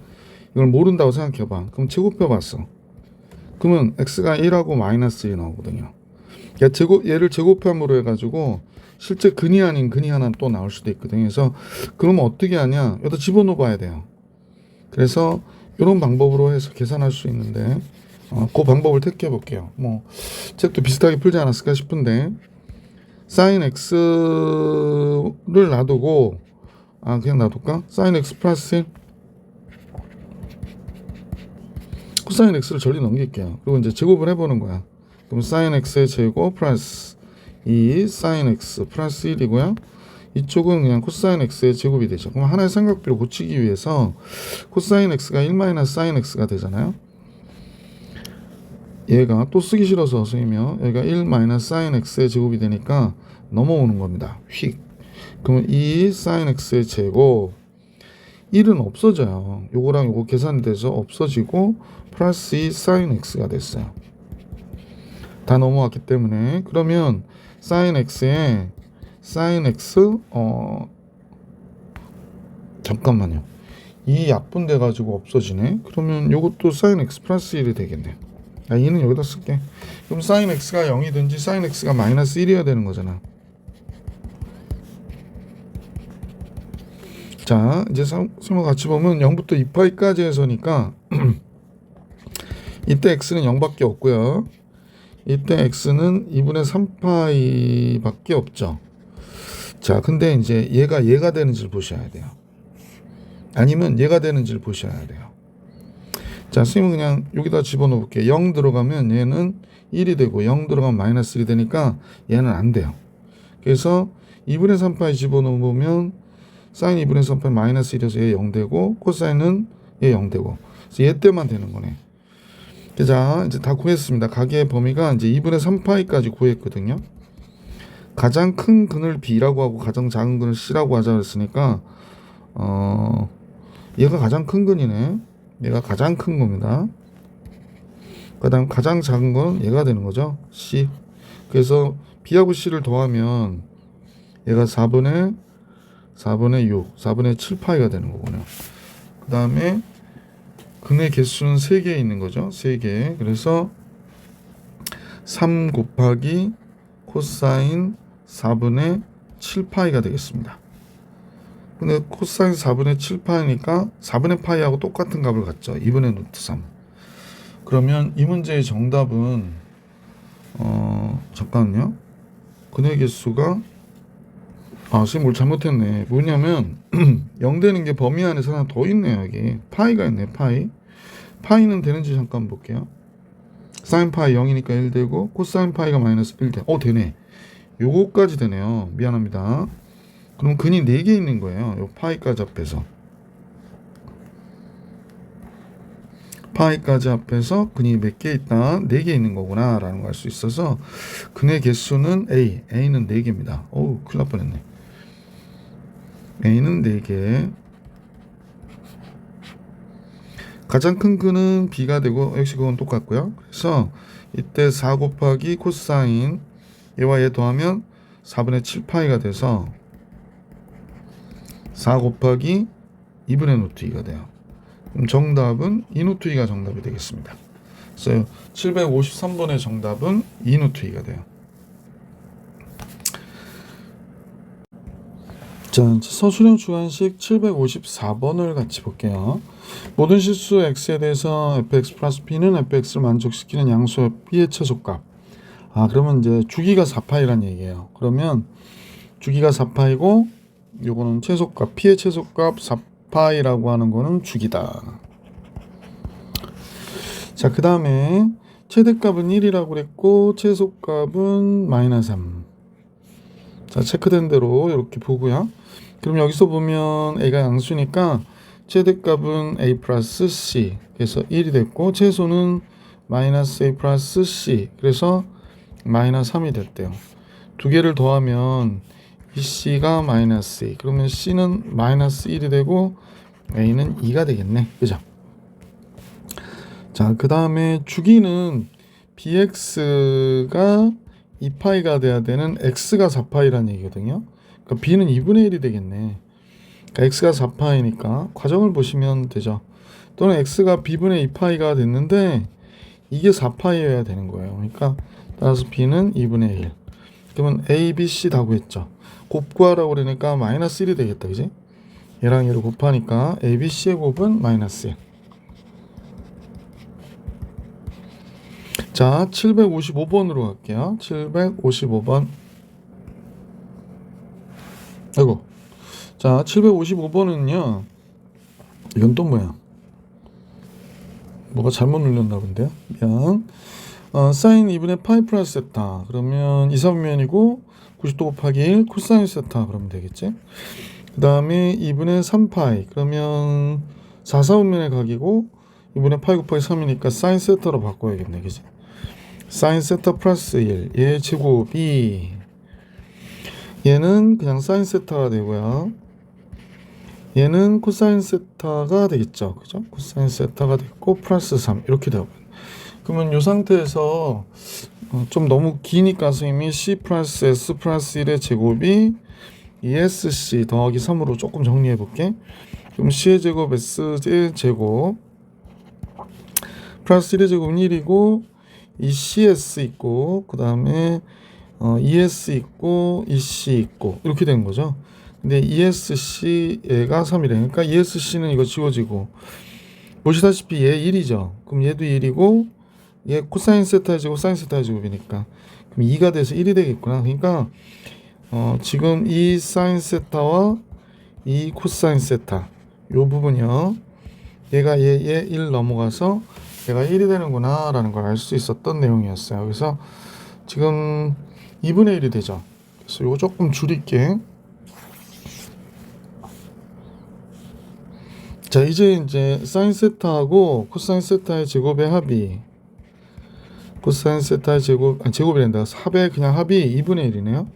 Speaker 1: 이걸 모른다고 생각해 봐. 그럼 제곱해 봤어. 그러면 x가 1하고 마이너스 1이 나오거든요. 그러니까 얘를 제곱함으로 해가지고 실제 근이 아닌 근이 하나 또 나올 수도 있거든요. 그래서 그러면 어떻게 하냐? 여기다 집어넣어 봐야 돼요. 그래서 이런 방법으로 해서 계산할 수 있는데, 그 방법을 택해 볼게요. 뭐 책도 비슷하게 풀지 않았을까 싶은데, sin x를 놔두고, 그냥 놔둘까? sin x 플러스 1, 코사인 x를 저리 넘길게요. 그리고 이제 제곱을 해보는 거야. 그럼 sin x의 제곱 플러스 2 sin x 플러스 1이고요. 이쪽은 그냥 코사인 x의 제곱이 되죠. 그럼 하나의 삼각비를 고치기 위해서 코사인 x가 1 마이너스 sin x가 되잖아요. 얘가 또 쓰기 싫어서 쓰이며 얘가 1 마이너스 sin x의 제곱이 되니까 넘어오는 겁니다. 휙. 그러면 2 sin x의 제곱, 1은 없어져요. 요거랑 요거 계산돼서 없어지고 플러스 2 sin x가 됐어요. 다 넘어왔기 때문에. 그러면 sin x에 sin x 잠깐만요. 이 약분돼 가지고 없어지네. 그러면 요것도 sin x 플러스 1이 되겠네. 2는 여기다 쓸게. 그럼 sin x가 0이든지 sin x가 마이너스 1이어야 되는 거잖아. 자, 이제 설마 같이 보면 0부터 2파이까지 해서니까 이때 x는 0밖에 없고요. 이때 x는 2분의 3파이밖에 없죠. 자, 근데 이제 얘가 되는지를 보셔야 돼요. 아니면 얘가 되는지를 보셔야 돼요. 자, 선생님은 그냥 여기다 집어넣어 볼게요. 0 들어가면 얘는 1이 되고 0 들어가면 마이너스 1이 되니까 얘는 안 돼요. 그래서 2분의 3파이 집어넣어 보면 사인 2분의 3파이 마이너스 1에서 얘 0 되고 코사인은 얘 0 되고, 그래서 얘 때만 되는 거네. 자, 이제 다 구했습니다. 각의 범위가 이제 2분의 3파이까지 구했거든요. 가장 큰 근을 B라고 하고 가장 작은 근을 C라고 하자 그랬으니까 얘가 가장 큰 근이네. 얘가 가장 큰 겁니다. 그 다음 가장 작은 건 얘가 되는 거죠. C. 그래서 B하고 C를 더하면 얘가 4분의 6, 4분의 7파이가 되는 거군요. 그 다음에 근의 개수는 3개 있는 거죠. 3개. 그래서 3 곱하기 코사인 4분의 7파이가 되겠습니다. 근데 코사인 4분의 7파이니까 4분의 파이하고 똑같은 값을 갖죠. 2분의 루트 3. 그러면 이 문제의 정답은 잠깐만요. 근의 개수가 선생님 뭘 잘못했네. 뭐냐면 0 되는 게 범위 안에서 하나 더 있네요. 여기 파이가 있네. 파이는 되는지 잠깐 볼게요. 사인 파이 0이니까 1 되고 코사인 파이가 마이너스 1 돼. 되네. 요거까지 되네요. 미안합니다. 그럼 근이 4개 있는 거예요. 요 파이까지 합해서. 파이까지 합해서 근이 몇 개 있다? 4개 있는 거구나 라는 걸 알 수 있어서 근의 개수는 A는 4개입니다. 큰일 날 뻔했네. A는 4개. 가장 큰 근은 B가 되고 역시 그건 똑같고요. 그래서 이때 4 곱하기 코사인 얘와 얘 더하면 4분의 7파이가 돼서 4 곱하기 2분의 루트 2가 돼요. 그럼 정답은 2루트 2가 정답이 되겠습니다. 그래서 753번의 정답은 2루트 2가 돼요. 자, 서술형 주관식 754번을 같이 볼게요. 모든 실수 x에 대해서 fx 플러스 b는 fx를 만족시키는 양수의 b의 최소값. 그러면 이제 주기가 4파이란 얘기예요. 그러면 주기가 4파이고 요거는 최소값, p의 최소값 4파이라고 하는 거는 주기다. 자, 그 다음에 최대값은 1이라고 그랬고 최소값은 -3. 자, 체크된 대로 이렇게 보고요. 그럼 여기서 보면 a가 양수니까 최대값은 a 플러스 c, 그래서 1이 됐고 최소는 -a 플러스 c, 그래서 -3이 됐대요. 두 개를 더하면 이 c가 -a, 그러면 c는 -1이 되고 a는 2가 되겠네, 그죠? 자, 그 다음에 주기는 bx가 2파이가 돼야 되는 x가 4파이라는 얘기거든요. 그러니까 b는 2분의 1이 되겠네. 그러니까 x가 4파이니까 과정을 보시면 되죠. 또는 x가 b분의 2파이가 됐는데 이게 4파이여야 되는 거예요. 그러니까 따라서 b는 2분의 1. 그러면 a, b, c 다 구했죠. 곱구하라고 그러니까 -1이 되겠다, 그지? 얘랑 얘를 곱하니까 a, b, c의 곱은 -1. 자, 755번으로 갈게요. 755번. 아이고. 자, 755번은요. 이건 또 뭐야? 뭐가 잘못 눌렸나 본데요. 미안. 사인 2분의 파이 플러스 세타. 그러면 2, 3면이고 90도 곱하기 1 코사인 세타 그러면 되겠지. 그 다음에 2분의 3파이. 그러면 4, 4분면의 각이고 2분의 파이 곱하기 3이니까 사인 세타로 바꿔야겠네, 그지? 사인 세타 플러스 1. 얘 제곱이 얘는 그냥 사인 세타가 되고요. 얘는 코사인 세타가 되겠죠, 그죠? 코사인 세타가 됐고 플러스 3 이렇게 되고. 그러면 이 상태에서 좀 너무 기니까 선생님이 c 플러스 s 플러스 1의 제곱이 2sc 더하기 3으로 조금 정리해 볼게. 그럼 c의 제곱 s의 제곱 플러스 1의 제곱은 1이고 이 cs 있고 그 다음에 es 있고 ec 있고 이렇게 되는 거죠. 근데 ESC 얘가 3이래. 그러니까 ESC는 이거 지워지고 보시다시피 얘 1이죠. 그럼 얘도 1이고 얘 코사인 세타의 제곱 사인 세타의 제곱이니까 그럼 2가 돼서 1이 되겠구나. 그러니까 지금 이 사인 세타와 이 코사인 세타 요 부분이요. 얘가 얘 1 넘어가서 얘가 1이 되는구나 라는 걸 알 수 있었던 내용이었어요. 그래서 지금 2분의 1이 되죠. 그래서 요거 조금 줄일게. 자, 이제 사인 세타하고 코사인 세타의 제곱의 합이 코사인 세타의 제곱이란다. 합의 그냥 합이 2분의 1이네요.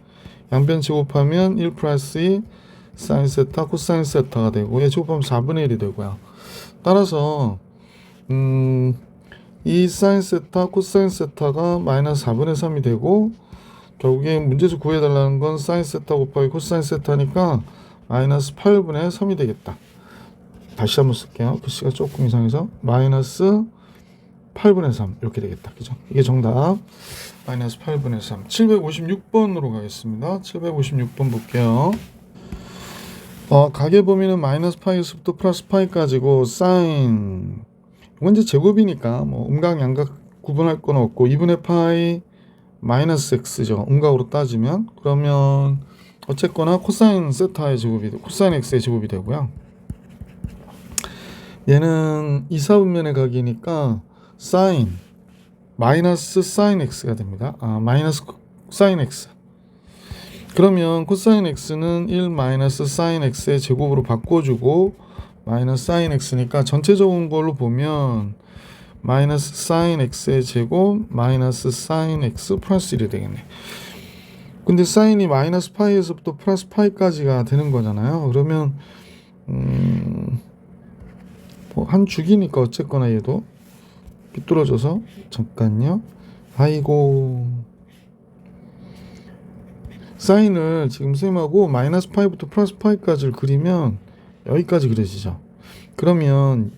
Speaker 1: 양변 제곱하면 1 플러스 2 사인 세타 코사인 세타가 되고 얘 제곱하면 4분의 1이 되고요. 따라서 이 사인 세타 코사인 세타가 마이너스 4분의 3이 되고 결국에 문제에서 구해달라는 건 사인 세타 곱하기 코사인 세타니까 마이너스 8분의 3이 되겠다. 다시 한번 쓸게요. 글씨가 조금 이상해서 마이너스 8분의 3 이렇게 되겠다. 그죠? 이게 정답. 마이너스 8분의 3. 756번으로 가겠습니다. 756번 볼게요. 가계 범위는 마이너스 파이에서부터 플러스 파이까지고 사인 이건 이제 제곱이니까 뭐 음각 양각 구분할 건 없고 2분의 파이 마이너스 x죠. 음각으로 따지면 그러면 어쨌거나 코사인 세타의 제곱이 코사인 x의 제곱이 되고요. 얘는 2, 4분면의 각이니까 사인 마이너스 사인 x가 됩니다. 마이너스 사인 x. 그러면 코사인 x는 1 마이너스 사인 x의 제곱으로 바꿔주고 마이너스 사인 x니까 전체적인 걸로 보면 마이너스 사인 x의 제곱 마이너스 사인 x 플러스 1이 되겠네. 근데 사인이 마이너스 파이에서부터 플러스 파이까지가 되는 거잖아요. 그러면 한 주기니까 어쨌거나 얘도 삐뚤어져서 잠깐요. 아이고 사인을 지금 쌤하고 마이너스 파이부터 플러스 파이까지를 그리면 여기까지 그려지죠. 그러면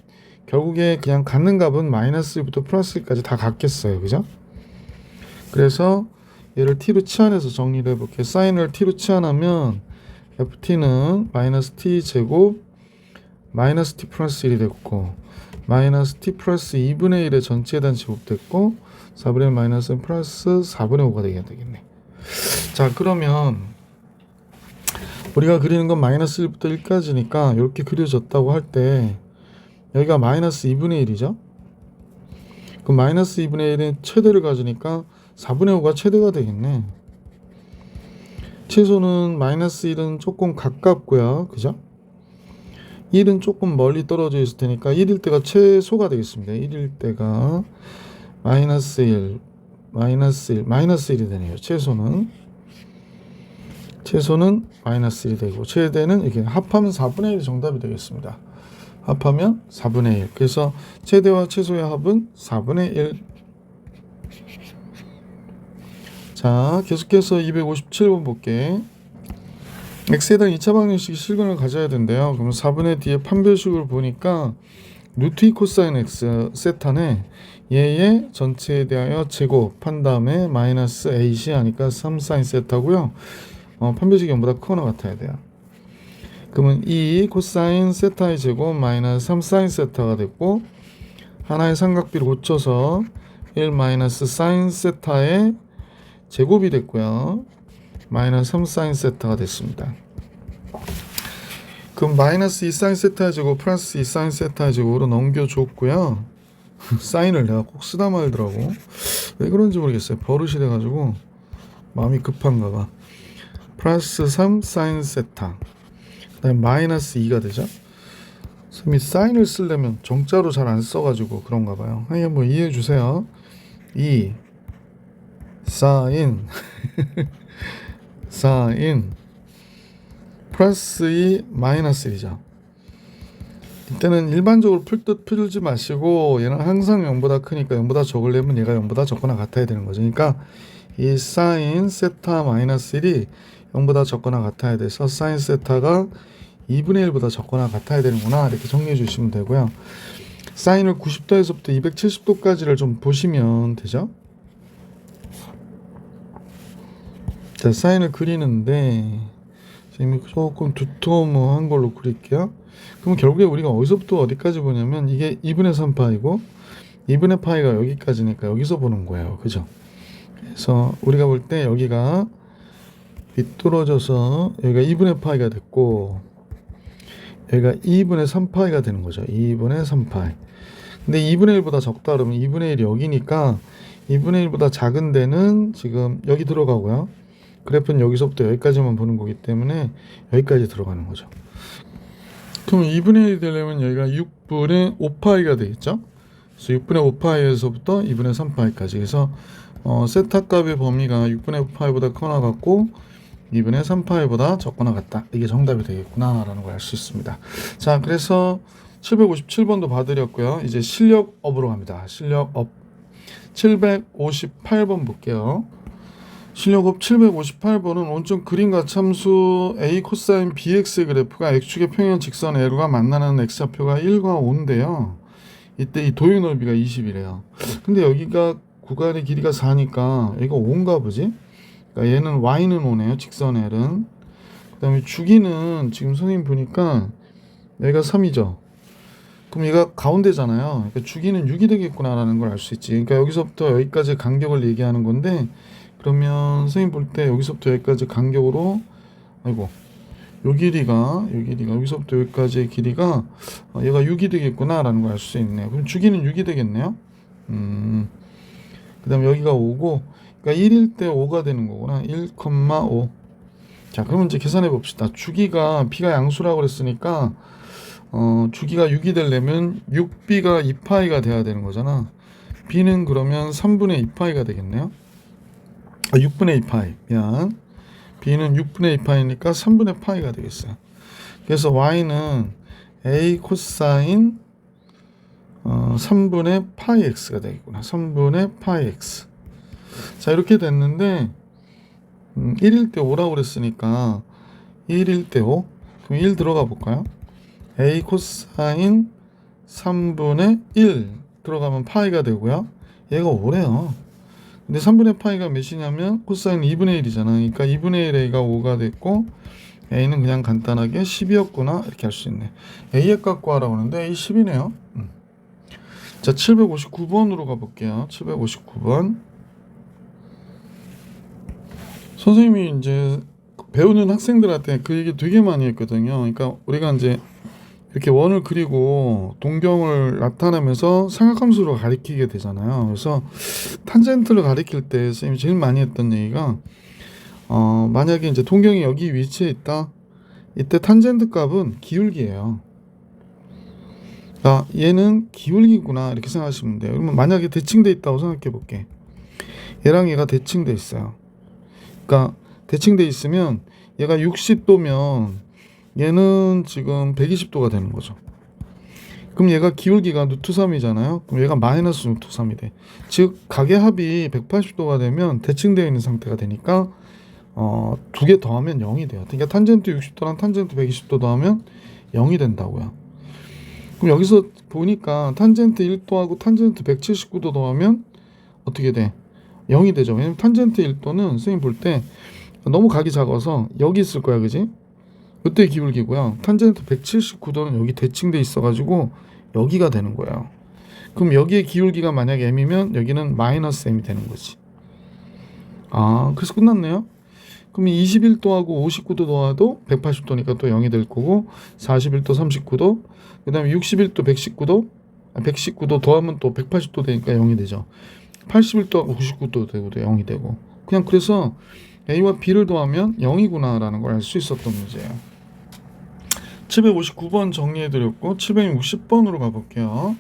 Speaker 1: 결국에 그냥 갖는 값은 마이너스부터 플러스까지 다 같겠어요. 그죠? 그래서 얘를 t로 치환해서 정리를 해볼게요. 사인을 t로 치환하면 ft는 마이너스 t 제곱 마이너스 t 플러스 1이 됐고 마이너스 t 플러스 2분의 1의 전체에 대한 제곱됐고 4분의 1 마이너스 플러스 4분의 5가 되겠네. 자, 그러면 우리가 그리는 건 마이너스 1부터 1까지니까 이렇게 그려졌다고 할 때 여기가 마이너스 2분의 1이죠. 그럼 마이너스 2분의 1은 최대를 가지니까 4분의 5가 최대가 되겠네. 최소는 마이너스 1은 조금 가깝고요. 그죠? 1은 조금 멀리 떨어져 있을 테니까 1일 때가 최소가 되겠습니다. 1일 때가 마이너스 1, 마이너스 1, 마이너스 1이 되네요. 최소는 마이너스 1이 되고 최대는 이렇게 합하면 4분의 1이 정답이 되겠습니다. 합하면 4분의 1. 그래서 최대와 최소의 합은 4분의 1. 자, 계속해서 257번 볼게. x에 대한 2차 방정식이 실근을 가져야 된대요. 그럼 4분의 뒤에 판별식을 보니까 루트 2 코사인 x 세타네 얘의 전체에 대하여 제곱한 다음에 마이너스 ac 하니까 3 사인 세타고요. 판별식이 0보다 크거나 같아야 돼요. 그러면 2 코사인 세타의 제곱 마이너스 3 사인 세타가 됐고 하나의 삼각비를 고쳐서 1 마이너스 사인 세타의 제곱이 됐고요. 마이너스 3 사인 세타가 됐습니다. 그럼 마이너스 2 사인 세타의 제곱 플러스 2 사인 세타의 제곱으로 넘겨줬고요. 사인을 내가 꼭 쓰다 말더라고. 왜 그런지 모르겠어요. 버릇이 돼가지고 마음이 급한가 봐. 플러스 3 사인 세타 그 다음에 마이너스 2가 되죠. 선생님이 사인을 쓰려면 정자로 잘 안 써가지고 그런가 봐요. 한번 이해해 주세요. 2 사인 사인 플러스 2 마이너스 1이죠. 이때는 일반적으로 풀지 마시고 얘는 항상 0보다 크니까 0보다 적으려면 얘가 0보다 적거나 같아야 되는 거죠. 그러니까 이 사인 세타 마이너스 1이 0보다 적거나 같아야 돼서 사인 세타가 2분의 1보다 적거나 같아야 되는구나 이렇게 정리해 주시면 되고요. 사인을 90도에서부터 270도까지를 좀 보시면 되죠. 자, 사인을 그리는데 지금 조금 두툼한 걸로 그릴게요. 그럼 결국에 우리가 어디서부터 어디까지 보냐면 이게 2분의 3파이고 2분의 파이가 여기까지니까 여기서 보는 거예요. 그죠? 그래서 우리가 볼 때 여기가 비뚤어져서 여기가 2분의 파이가 됐고 여기가 2분의 3파이가 되는 거죠. 2분의 3파이. 근데 2분의 1보다 적다 그러면 2분의 1이 여기니까 2분의 1보다 작은 데는 지금 여기 들어가고요. 그래프는 여기서부터 여기까지만 보는 거기 때문에 여기까지 들어가는 거죠. 그럼 2분의 1이 되려면 여기가 6분의 5파이가 되겠죠. 그래서 6분의 5파이에서부터 2분의 3파이까지 해서 세타 값의 범위가 6분의 5파이보다 크거나 같고 2분의 3파이보다 적거나 같다. 이게 정답이 되겠구나 라는 걸 알 수 있습니다. 자, 그래서 757번도 봐드렸고요. 이제 실력업으로 갑니다. 실력업 758번 볼게요. 실력업 758번은 온점 그림과 참수 a 코사인 bx의 그래프가 x축의 평행 직선 L과 만나는 x좌표가 1과 5인데요. 이때 이 도형 넓이가 20이래요. 근데 여기가 구간의 길이가 4니까 여기가 5인가 보지? 그러니까 얘는 y는 5네요. 직선 L은. 그 다음에 주기는 지금 선생님 보니까 여기가 3이죠. 그럼 얘가 가운데잖아요. 그러니까 주기는 6이 되겠구나라는 걸 알 수 있지. 그러니까 여기서부터 여기까지 간격을 얘기하는 건데 그러면 선생님 볼 때 여기서부터 여기까지 간격으로 요 길이가 여기서부터 여기까지의 길이가 얘가 6이 되겠구나라는 걸 알 수 있네요. 그럼 주기는 6이 되겠네요. 그 다음에 여기가 5고 그러니까 1일 때 5가 되는 거구나. 1,5. 자, 그러면 이제 계산해 봅시다. 주기가 b가 양수라고 그랬으니까 주기가 6이 되려면 6b가 2파이가 돼야 되는 거잖아. b는 그러면 3분의 2파이가 되겠네요. 6분의 2파이. 미안. b는 6분의 2파이니까 3분의 파이가 되겠어요. 그래서 y는 a 코사인 3분의 파이 x가 되겠구나. 3분의 파이 x. 자, 이렇게 됐는데 1일 때 5라고 그랬으니까 1일 때 5. 그럼 1 들어가 볼까요? a 코사인 3분의 1 들어가면 파이가 되고요. 얘가 5래요. 근데 3분의 파이가 몇이냐면 코사인 2분의 1이잖아. 그러니까 2분의 1a가 5가 됐고 A는 그냥 간단하게 10이었구나 이렇게 할 수 있네. A의 값 구하라고 하는데 A 10이네요. 자, 759번으로 가볼게요. 759번. 선생님이 이제 배우는 학생들한테 그 얘기 되게 많이 했거든요. 그러니까 우리가 이제 이렇게 원을 그리고 동경을 나타내면서 삼각함수로 가리키게 되잖아요. 그래서 탄젠트를 가리킬 때 선생님이 제일 많이 했던 얘기가 만약에 이제 동경이 여기 위치해 있다. 이때 탄젠트 값은 기울기예요. 아, 얘는 기울기구나 이렇게 생각하시면 돼요. 그러면 만약에 대칭돼 있다고 생각해 볼게. 얘랑 얘가 대칭돼 있어요. 그러니까 대칭돼 있으면 얘가 60도면 얘는 지금 120도가 되는 거죠. 그럼 얘가 기울기가 루트 3이잖아요. 그럼 얘가 마이너스 루트 3이 돼. 즉 각의 합이 180도가 되면 대칭되어 있는 상태가 되니까 두 개 더하면 0이 돼요. 그러니까 탄젠트 60도랑 탄젠트 120도 더하면 0이 된다고요. 그럼 여기서 보니까 탄젠트 1도하고 탄젠트 179도 더하면 어떻게 돼? 0이 되죠. 왜냐면 탄젠트 1도는 선생님 볼 때 너무 각이 작아서 여기 있을 거야, 그지? 이때 기울기고요. 탄젠트 179도는 여기 대칭돼 있어가지고 여기가 되는 거예요. 그럼 여기에 기울기가 만약에 m이면 여기는 마이너스 m이 되는 거지. 아, 그래서 끝났네요. 그럼 21도하고 59도 더해도 180도니까 또 0이 될 거고 41도 39도 그 다음에 61도 119도 더하면 또 180도 되니까 0이 되죠. 81도하고 99도 되고 0이 되고 그냥 그래서 A와 B를 더하면 0이구나 라는 걸 알 수 있었던 문제예요. 759번 정리해드렸고 760번으로 가볼게요.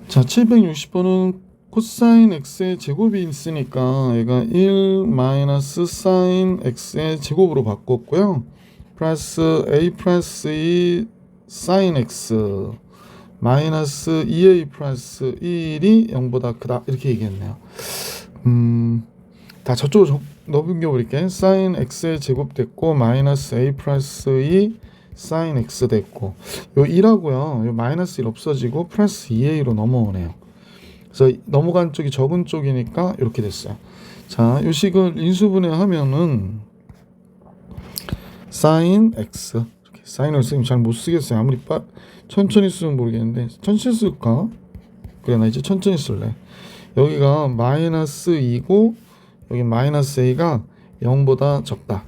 Speaker 1: 자, 760번은 코사인 x의 제곱이 있으니까 얘가 1 마이너스 사인 x의 제곱으로 바꿨고요. 플러스 a 플러스 2 사인 x 마이너스 2a 플러스 1이 0보다 크다 이렇게 얘기했네요. 다 저쪽으로 넘겨버릴게. 사인 x의 제곱 됐고 마이너스 a 플러스 2 사인 x 됐고 요 1하고요. 요 마이너스 1 없어지고 플러스 2a로 넘어오네요. 그래서 넘어간 쪽이 적은 쪽이니까 이렇게 됐어요. 자, 요 식을 인수분해하면은 사인 x 이렇게 사인을 쓰면 잘 못 쓰겠어요. 아무리 천천히 쓰면 모르겠는데 천천히 쓸까? 그래, 나 이제 천천히 쓸래. 여기가 마이너스 2고 여기 마이너스 a가 0보다 적다.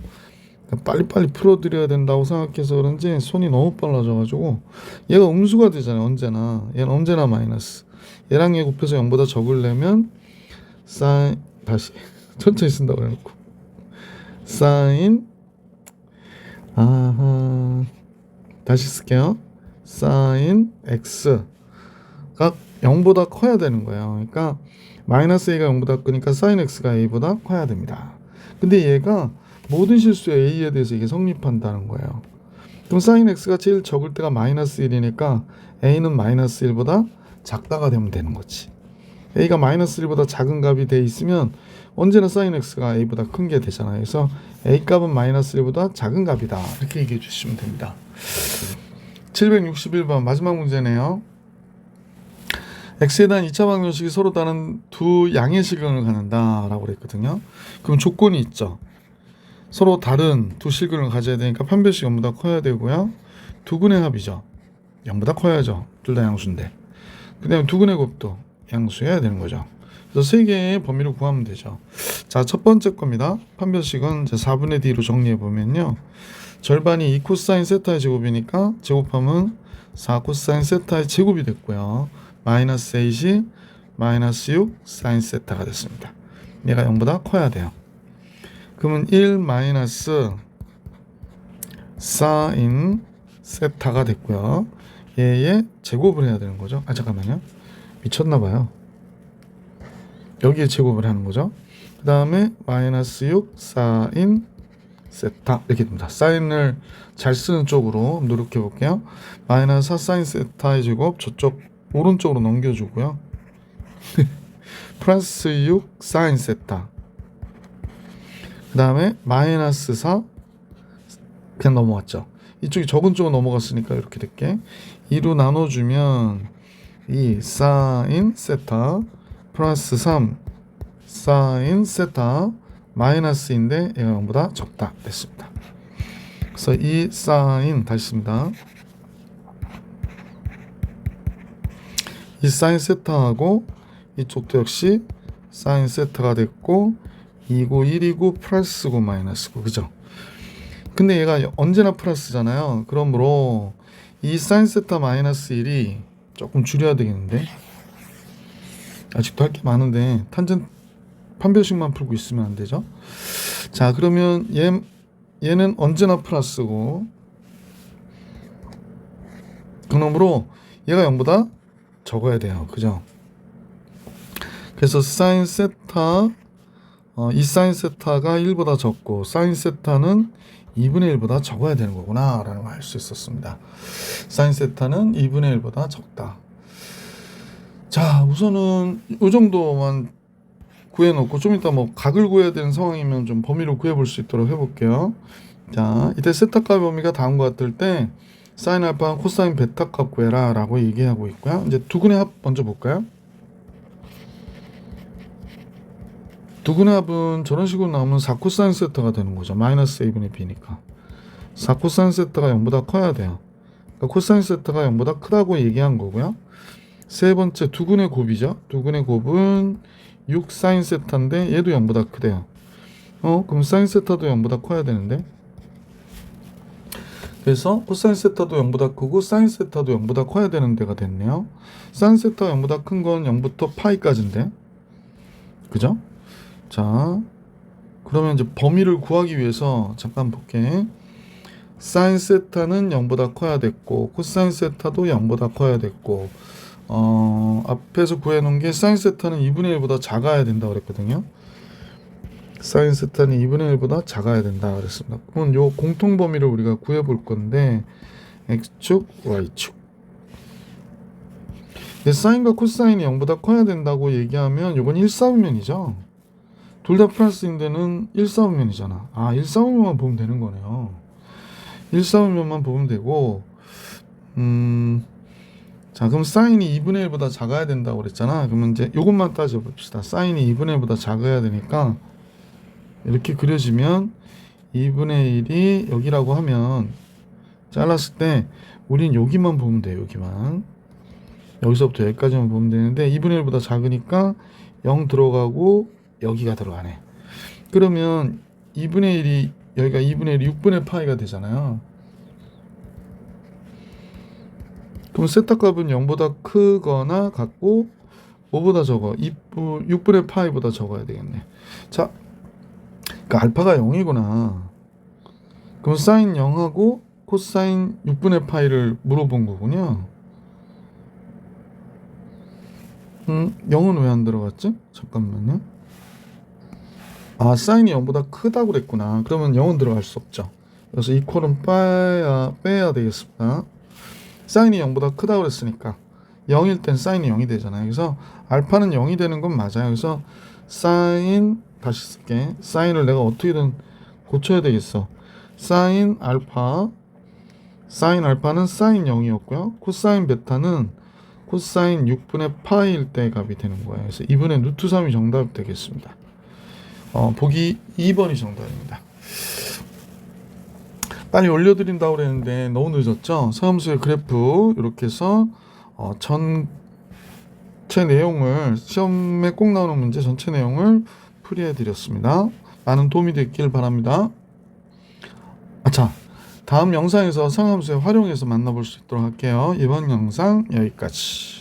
Speaker 1: 빨리빨리 풀어드려야 된다고 생각해서 그런지 손이 너무 빨라져가지고 얘가 음수가 되잖아요. 언제나 얘는 언제나 마이너스. 얘랑 얘 곱해서 0보다 적으려면 사인 다시 천천히 쓴다고 해놓고 사인 다시 쓸게요. 사인 x가 0보다 커야 되는 거예요. 그러니까 마이너스 a가 0보다 크니까 사인 x가 a보다 커야 됩니다. 근데 얘가 모든 실수 a에 대해서 이게 성립한다는 거예요. 그럼 사인 x가 제일 적을 때가 마이너스 1이니까 a는 마이너스 1보다 작다가 되면 되는 거지. a가 마이너스 1보다 작은 값이 돼 있으면 언제나 사인 x가 a보다 큰 게 되잖아요. 그래서 a 값은 마이너스 1보다 작은 값이다 이렇게 얘기해 주시면 됩니다. 761번 마지막 문제네요. x에 대한 2차 방정식이 서로 다른 두 양의 실근을 갖는다 라고 그랬거든요. 그럼 조건이 있죠. 서로 다른 두 실근을 가져야 되니까 판별식 0보다 커야 되고요. 두근의 합이죠. 0보다 커야죠. 둘 다 양수인데. 그 다음에 두근의 곱도 양수해야 되는 거죠. 그래서 세 개의 범위를 구하면 되죠. 자, 첫 번째 겁니다. 판별식은 이제 4분의 d로 정리해 보면요. 절반이 2 코사인 세타의 제곱이니까 제곱하면 4 코사인 세타의 제곱이 됐고요. 마이너스 8이 마이너스 6 사인 세타가 됐습니다. 얘가 0보다 커야 돼요. 그러면 1 마이너스 사인 세타가 됐고요. 얘의 제곱을 해야 되는 거죠. 아, 잠깐만요. 미쳤나봐요. 여기에 제곱을 하는 거죠. 그 다음에 마이너스 6 사인 세타 이렇게 됩니다. 사인을 잘 쓰는 쪽으로 노력해 볼게요. 마이너스 4 사인 세타의 제곱 저쪽 오른쪽으로 넘겨주고요. 플러스 6 사인 세타 그 다음에 마이너스 4 그냥 넘어갔죠. 이쪽이 적은 쪽으로 넘어갔으니까 이렇게 될게 2로 나눠주면 2 사인 세타 플러스 3 사인 세타 마이너스인데 얘가 0보다 적다 됐습니다. 그래서 이 사인 다시 씁니다. 이 사인 세타하고 이쪽도 역시 사인 세타가 됐고 2고 1이고 플러스고 마이너스고 그죠? 근데 얘가 언제나 플러스잖아요. 그러므로 이 사인 세타 마이너스 1이 조금 줄여야 되겠는데 아직도 할 게 많은데 탄젠 판별식만 풀고 있으면 안 되죠. 자 그러면 얘는 언제나 플러스고 그러므로 얘가 0보다 적어야 돼요. 그죠? 그래서 사인 세타 이 사인 세타가 1보다 적고 사인 세타는 2분의 1보다 적어야 되는 거구나 라는 걸 알 수 있었습니다. 사인 세타는 2분의 1보다 적다. 자 우선은 이 정도만 구해놓고 좀 이따 뭐 각을 구해야 되는 상황이면 좀 범위를 구해볼 수 있도록 해볼게요. 자 이때 세타 값 범위가 다음과 같을 때 사인 알파 코사인 베타 값 구해라 라고 얘기하고 있고요. 이제 두근의 합 먼저 볼까요? 두근의 합은 저런 식으로 나오면 4코사인 세타가 되는 거죠. 마이너스 a분의 b니까 4코사인 세타가 0보다 커야 돼요. 그러니까 코사인 세타가 0보다 크다고 얘기한 거고요. 세 번째 두근의 곱이죠. 두근의 곱은 6 사인 세타인데 얘도 0보다 크대요. 그럼 사인 세타도 0보다 커야 되는데 그래서 코사인 세타도 0보다 크고 사인 세타도 0보다 커야 되는 데가 됐네요. 사인 세타가 0보다 큰 건 0부터 파이까지인데 그죠? 자 그러면 이제 범위를 구하기 위해서 잠깐 볼게. 사인 세타는 0보다 커야 됐고 코사인 세타도 0보다 커야 됐고 앞에서 구해놓은 게 사인 세타는 2분의 1보다 작아야 된다 그랬거든요. 사인 세타는 2분의 1보다 작아야 된다 그랬습니다. 그럼 요 공통 범위를 우리가 구해볼 건데 x축, y축. 사인과 코사인이 0보다 커야 된다고 얘기하면 요건 1사분면이죠. 둘 다 플러스인 데는 1사분면이잖아. 1사분면만 보면 되는 거네요. 1사분면만 보면 되고 자 그럼 사인이 2분의 1보다 작아야 된다고 그랬잖아. 그러면 이제 요것만 따져봅시다. 사인이 2분의 1보다 작아야 되니까 이렇게 그려지면 2분의 1이 여기라고 하면 잘랐을 때 우린 여기만 보면 돼요. 여기만 여기서부터 여기까지만 보면 되는데 2분의 1보다 작으니까 0 들어가고 여기가 들어가네. 그러면 2분의 1이 여기가 2분의 1이 6분의 파이가 되잖아요. 그럼 세타 값은 0보다 크거나 같고 5보다 적어 6분의 파이보다 적어야 되겠네. 자 그러니까 알파가 0이구나. 그럼 사인 0하고 코사인 6분의 파이를 물어본 거군요. 0은 왜 안 들어갔지? 잠깐만요. 사인이 0보다 크다고 그랬구나. 그러면 0은 들어갈 수 없죠. 그래서 이퀄은 빼야 되겠습니다. 사인이 0보다 크다고 그랬으니까 0일 땐 사인이 0이 되잖아요. 그래서 알파는 0이 되는 건 맞아요. 그래서 사인 다시 쓸게. 사인을 내가 어떻게든 고쳐야 되겠어. 사인 알파는 사인 0이었고요. 코사인 베타는 코사인 6분의 파이일 때 값이 되는 거예요. 그래서 2분의 루트 3이 정답이 되겠습니다. 보기 2번이 정답입니다. 빨리 올려드린다고 그랬는데 너무 늦었죠? 서함수의 그래프 이렇게 해서 전체 내용을 시험에 꼭 나오는 문제 전체 내용을 풀이해 드렸습니다. 많은 도움이 됐길 바랍니다. 자, 다음 영상에서 상함수에 활용해서 만나볼 수 있도록 할게요. 이번 영상 여기까지.